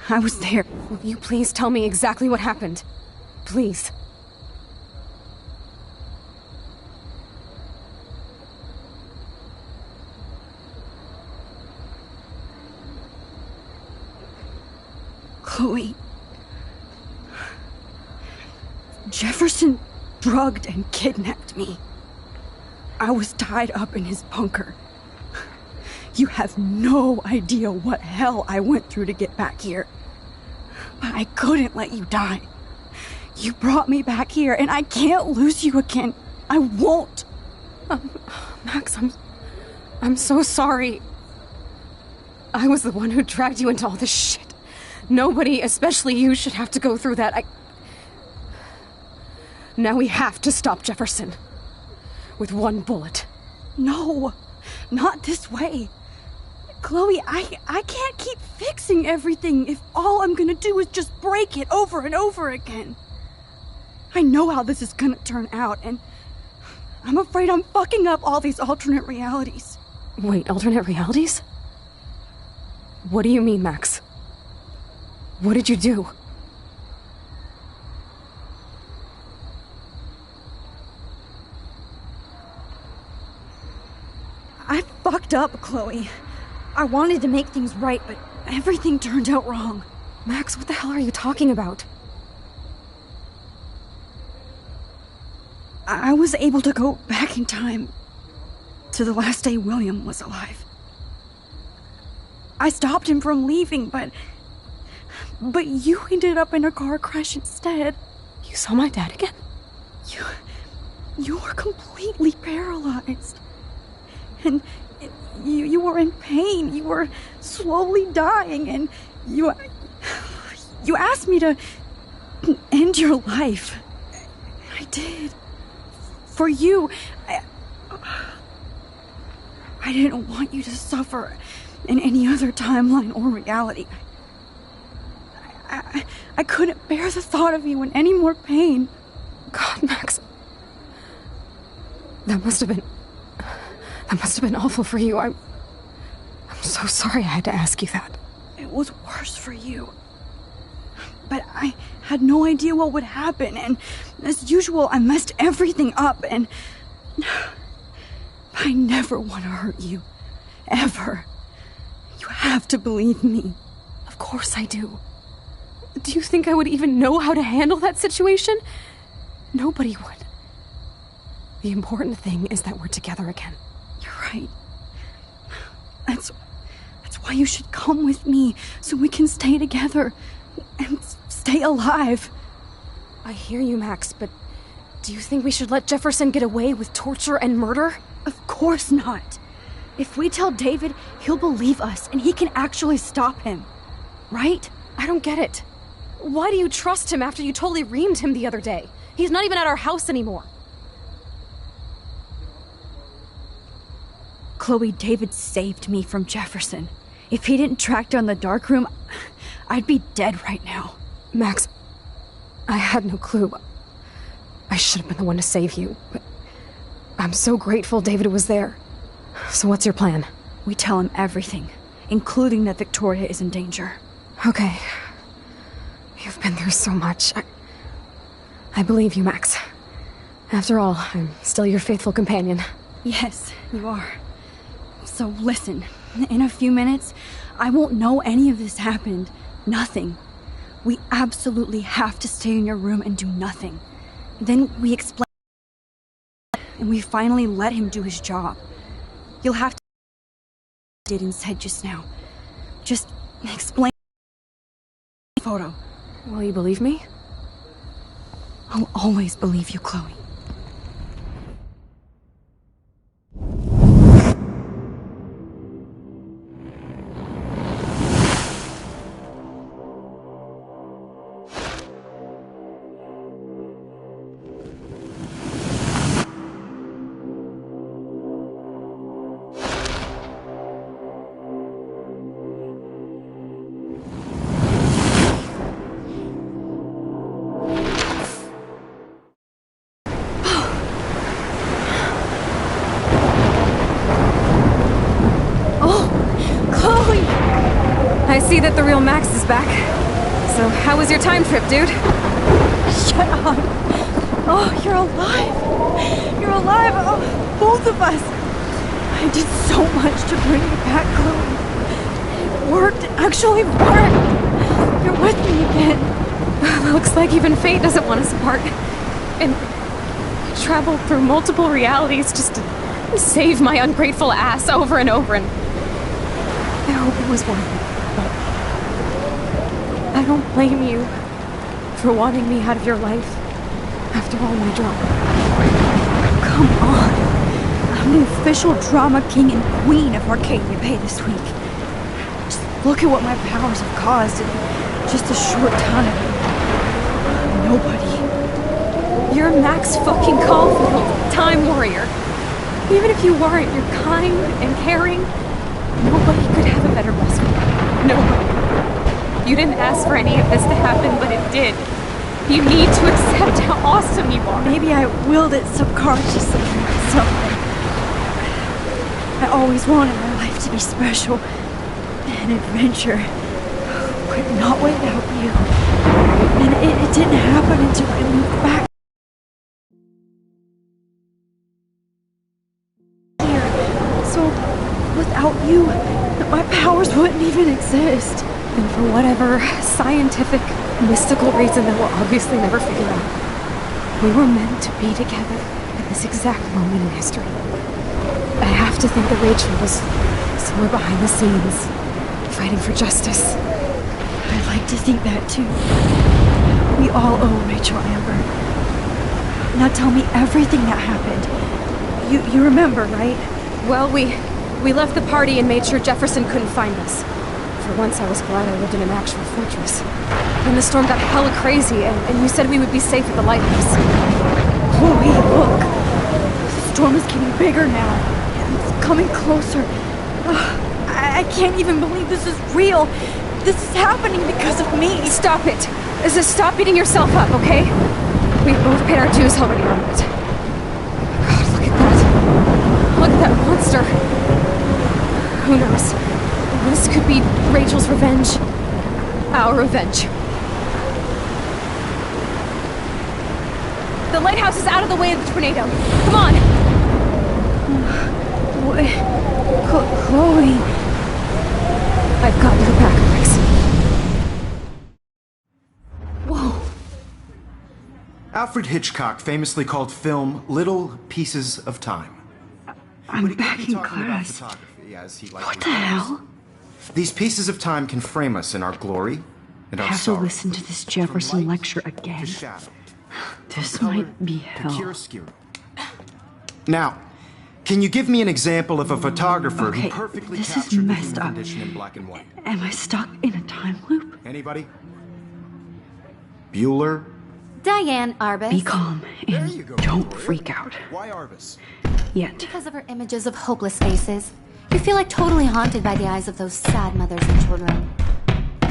I was there. Will you please tell me exactly what happened? Please. Chloe. Jefferson drugged and kidnapped me. I was tied up in his bunker. You have no idea what hell I went through to get back here. But I couldn't let you die. You brought me back here, and I can't lose you again. I won't. Max, I'm so sorry. I was the one who dragged you into all this shit. Nobody, especially you, should have to go through that. Now we have to stop Jefferson. With one bullet. No, not this way. Chloe, I can't keep fixing everything if all I'm gonna do is just break it over and over again. I know how this is gonna turn out, and I'm afraid I'm fucking up all these alternate realities. Wait, alternate realities? What do you mean, Max? What did you do? I fucked up, Chloe. I wanted to make things right, but everything turned out wrong. Max, what the hell are you talking about? I was able to go back in time to the last day William was alive. I stopped him from leaving, but you ended up in a car crash instead. You saw my dad again? You were completely paralyzed. And you were in pain. You were slowly dying, and you asked me to end your life. I did. For you. I didn't want you to suffer in any other timeline or reality. I couldn't bear the thought of you in any more pain. God, Max. That must have been awful for you. I'm so sorry I had to ask you that. It was worse for you. But I had no idea what would happen, and as usual, I messed everything up, and I never want to hurt you. Ever. You have to believe me. Of course I do. Do you think I would even know how to handle that situation? Nobody would. The important thing is that we're together again. You're right. That's why you should come with me, so we can stay together and stay alive. I hear you, Max, but do you think we should let Jefferson get away with torture and murder? Of course not. If we tell David, he'll believe us and he can actually stop him. Right? I don't get it. Why do you trust him after you totally reamed him the other day? He's not even at our house anymore. Chloe, David saved me from Jefferson. If he didn't track down the darkroom, I'd be dead right now. Max, I had no clue. I should have been the one to save you, but I'm so grateful David was there. So what's your plan? We tell him everything, including that Victoria is in danger. Okay. You've been through so much. I believe you, Max. After all, I'm still your faithful companion. Yes, you are. So listen, in a few minutes, I won't know any of this happened. Nothing. We absolutely have to stay in your room and do nothing. Then we explain, and we finally let him do his job. You'll have to did and said just now. Just explain the photo. Will you believe me? I'll always believe you, Chloe. I see that the real Max is back. So, how was your time trip, dude? Shut up. Oh, you're alive. You're alive. Oh, both of us. I did so much to bring you back, Chloe. It worked. It actually worked. You're with me again. Looks like even fate doesn't want us apart. And I traveled through multiple realities just to save my ungrateful ass over and over, and I hope it was worth it. I don't blame you for wanting me out of your life after all my drama. Come on. I'm the official drama king and queen of Arcadia Bay this week. Just look at what my powers have caused in just a short time. Nobody. You're Max fucking Caulfield, Time Warrior. Even if you weren't, you're kind and caring. Nobody could have a better best friend. Nobody. You didn't ask for any of this to happen, but it did. You need to accept how awesome you are. Maybe I willed it subconsciously or something. I always wanted my life to be special. An adventure. But not without you. And it didn't happen until I moved back here. So, without you, my powers wouldn't even exist. And for whatever scientific, mystical reason that we'll obviously never figure out, we were meant to be together at this exact moment in history. I have to think that Rachel was somewhere behind the scenes, fighting for justice. I'd like to think that too. We all owe Rachel Amber. Now tell me everything that happened. You remember, right? Well, we left the party and made sure Jefferson couldn't find us. For once, I was glad I lived in an actual fortress. Then the storm got hella crazy, and you said we would be safe at the lighthouse. Chloe, look! The storm is getting bigger now. It's coming closer. I can't even believe this is real. This is happening because of me. Stop it! Stop beating yourself up, okay? We've both paid our dues already on it. God, look at that. Look at that monster. Who knows? This could be Rachel's revenge. Our revenge. The lighthouse is out of the way of the tornado. Come on! Chloe... I've got your back, Max. Whoa. Alfred Hitchcock famously called film little pieces of time. I'm back in class. What the hell? These pieces of time can frame us in our glory and our I have to sorrow. listen to this Jefferson lecture again. This might be hell. Now, Can you give me an example of a photographer who Okay, perfectly this is captured the messed human up. condition in black and white? Am I stuck in a time loop? Anybody? Bueller? Diane Arbus. Be calm and don't freak out. Why Arbus? Yet. Because of her images of hopeless faces. You feel like totally haunted by the eyes of those sad mothers and children.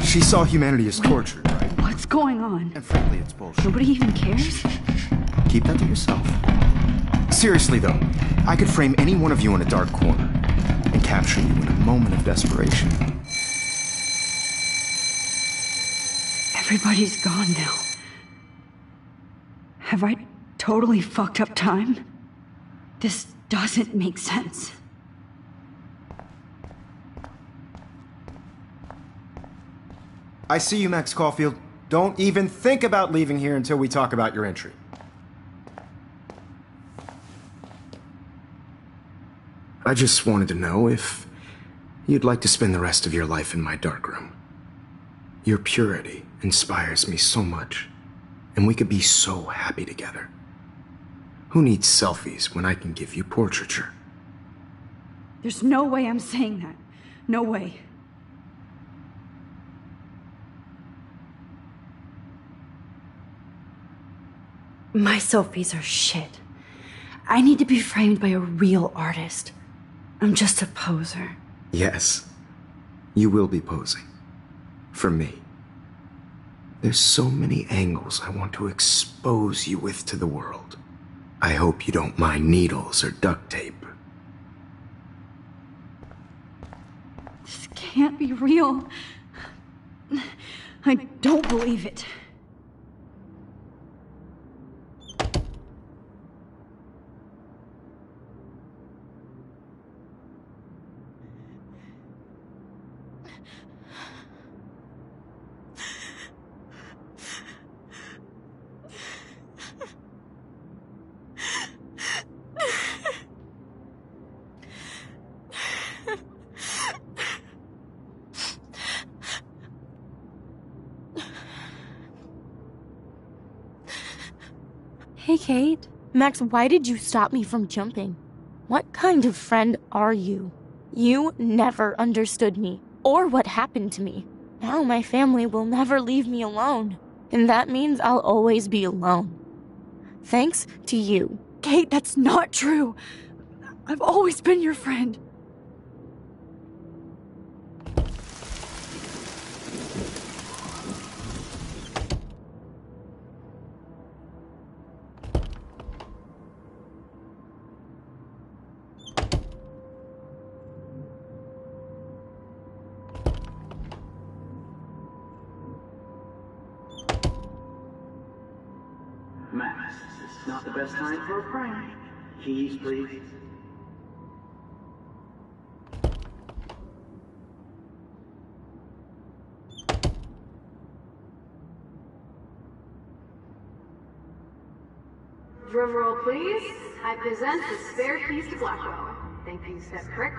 She saw humanity as tortured, right? What's going on? And frankly, it's bullshit. Nobody even cares? Keep that to yourself. Seriously, though, I could frame any one of you in a dark corner and capture you in a moment of desperation. Everybody's gone now. Have I totally fucked up time? This doesn't make sense. I see you, Max Caulfield. Don't even think about leaving here until we talk about your entry. I just wanted to know if you'd like to spend the rest of your life in my darkroom. Your purity inspires me so much, and we could be so happy together. Who needs selfies when I can give you portraiture? There's no way I'm saying that. No way. My selfies are shit. I need to be framed by a real artist. I'm just a poser. Yes, you will be posing. For me. There's so many angles I want to expose you with to the world. I hope you don't mind needles or duct tape. This can't be real. I don't believe it. Hey, Kate. Max, why did you stop me from jumping? What kind of friend are you? You never understood me, or what happened to me. Now my family will never leave me alone, and that means I'll always be alone. Thanks to you. Kate, that's not true. I've always been your friend. Max, this is not the best time for a prank. Keys, please. Drumroll, please. I present the spare keys to Blackwell. Thank you, Step Crick.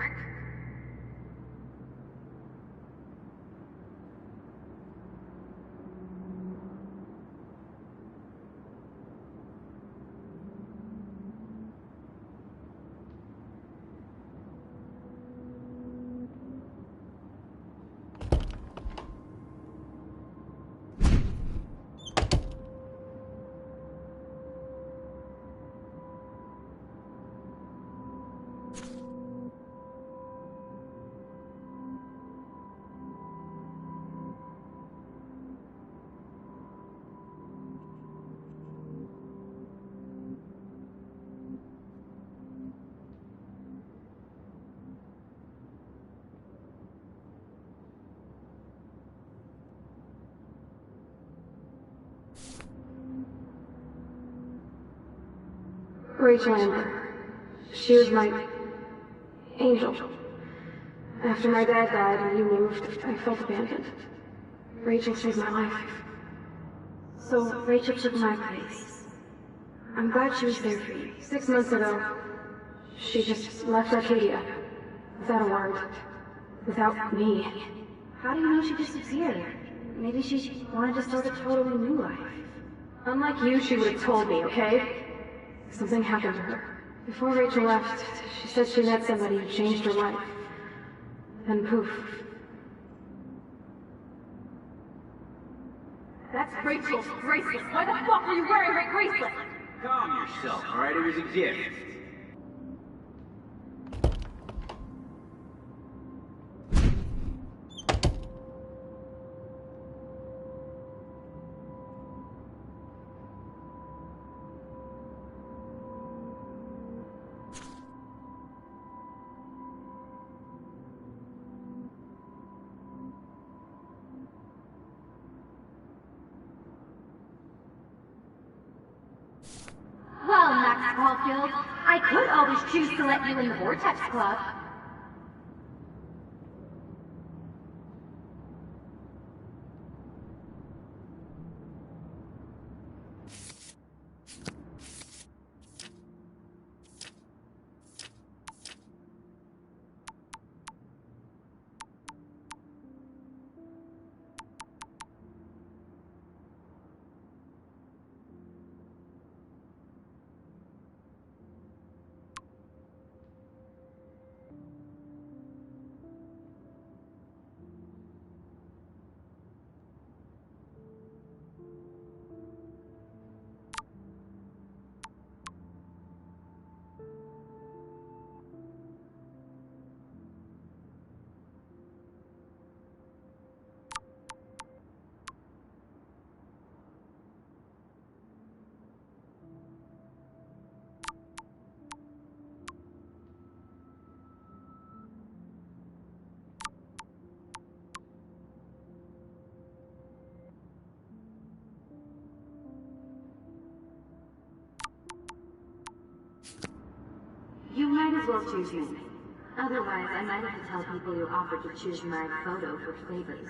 Rachel Amber. She was my angel. After my dad died and you moved, I felt abandoned. Rachel saved my life. So Rachel took my place. I'm glad she was there for you. 6 months ago, she just left Arcadia. Without a word. Without me. How do you know she disappeared? Maybe she wanted to start a totally new life. Unlike you, she would have told me, okay? Something happened to her. Before Rachel left, she said she met somebody who changed her life. Then poof. That's Rachel's bracelet. Why the fuck are you wearing my bracelet? Calm yourself, alright? It was a gift. Well, Max Caulfield, I could always choose to let you in the Vortex Club. You might as well choose me. Otherwise, I might have to tell people you offered to choose my photo for favors.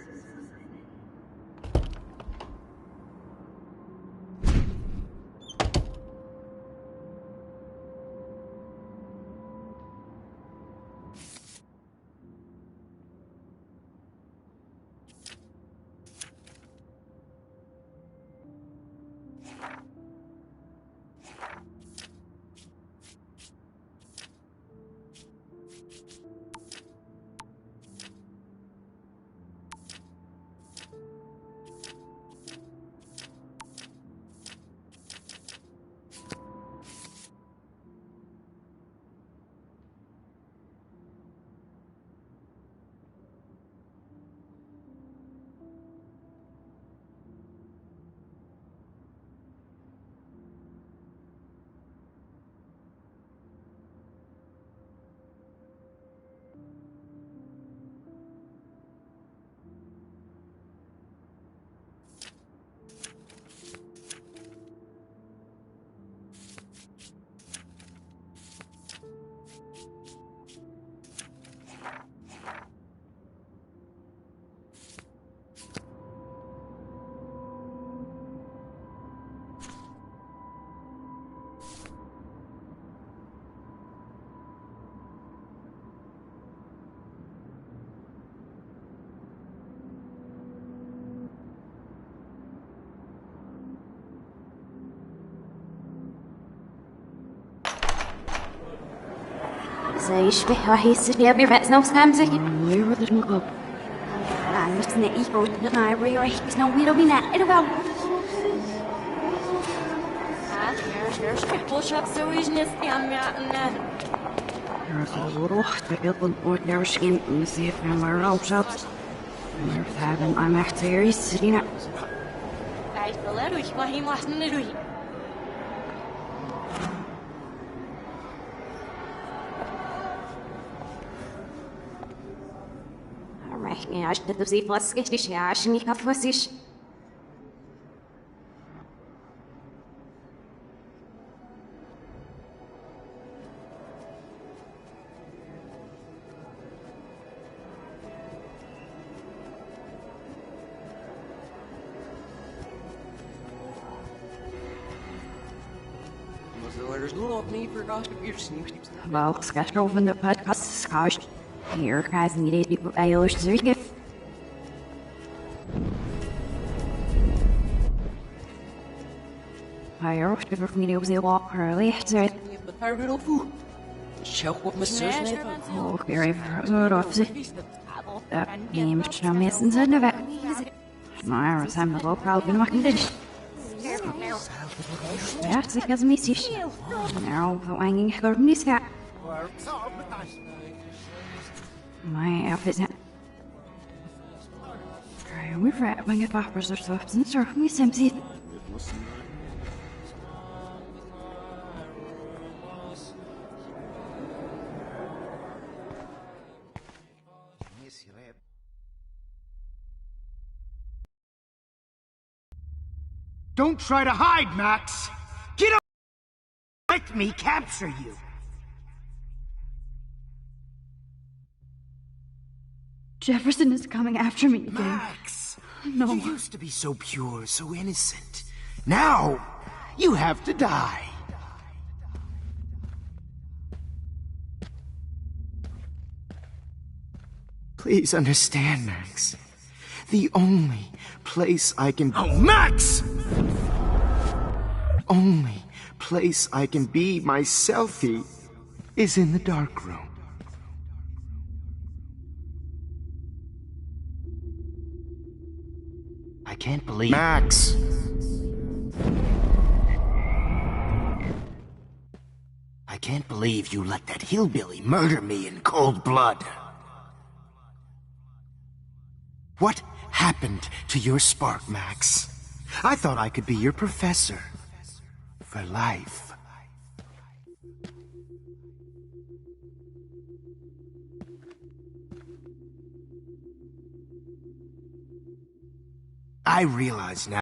يشبه راح يصير برأس نفس خمسة بس نقيقو نعري راح نسوي بنا إربع وشاب سويج نسي عم يعنا روح تقبل ورشين نسيف عمر روشات مرتابن أنا احتيري سرينا عايز لروي وهي محسن لروي يعني عشان تدوسي فاسكش عشان يكفوسيش Wel, schedule van de podcast scars. Hier krijg je deze Irish zurück. Hij hoort de video op de walk early. Och very proud of it. That beam show me since I never. My resemble probably not condition. That's because me see. Now the wanging her knees cat. My outfit. We've read when it offers or soft and serve me simply. Don't try to hide, Max! Get up! Let me capture you! Jefferson is coming after me again. Max! No. You used to be so pure, so innocent. Now, you have to die. Please understand, Max. The only place I can... Oh, Max! Only place I can be myself is in the dark room. I can't believe... Max! I can't believe you let that hillbilly murder me in cold blood. What happened to your spark, Max? I thought I could be your professor. For life. I realize now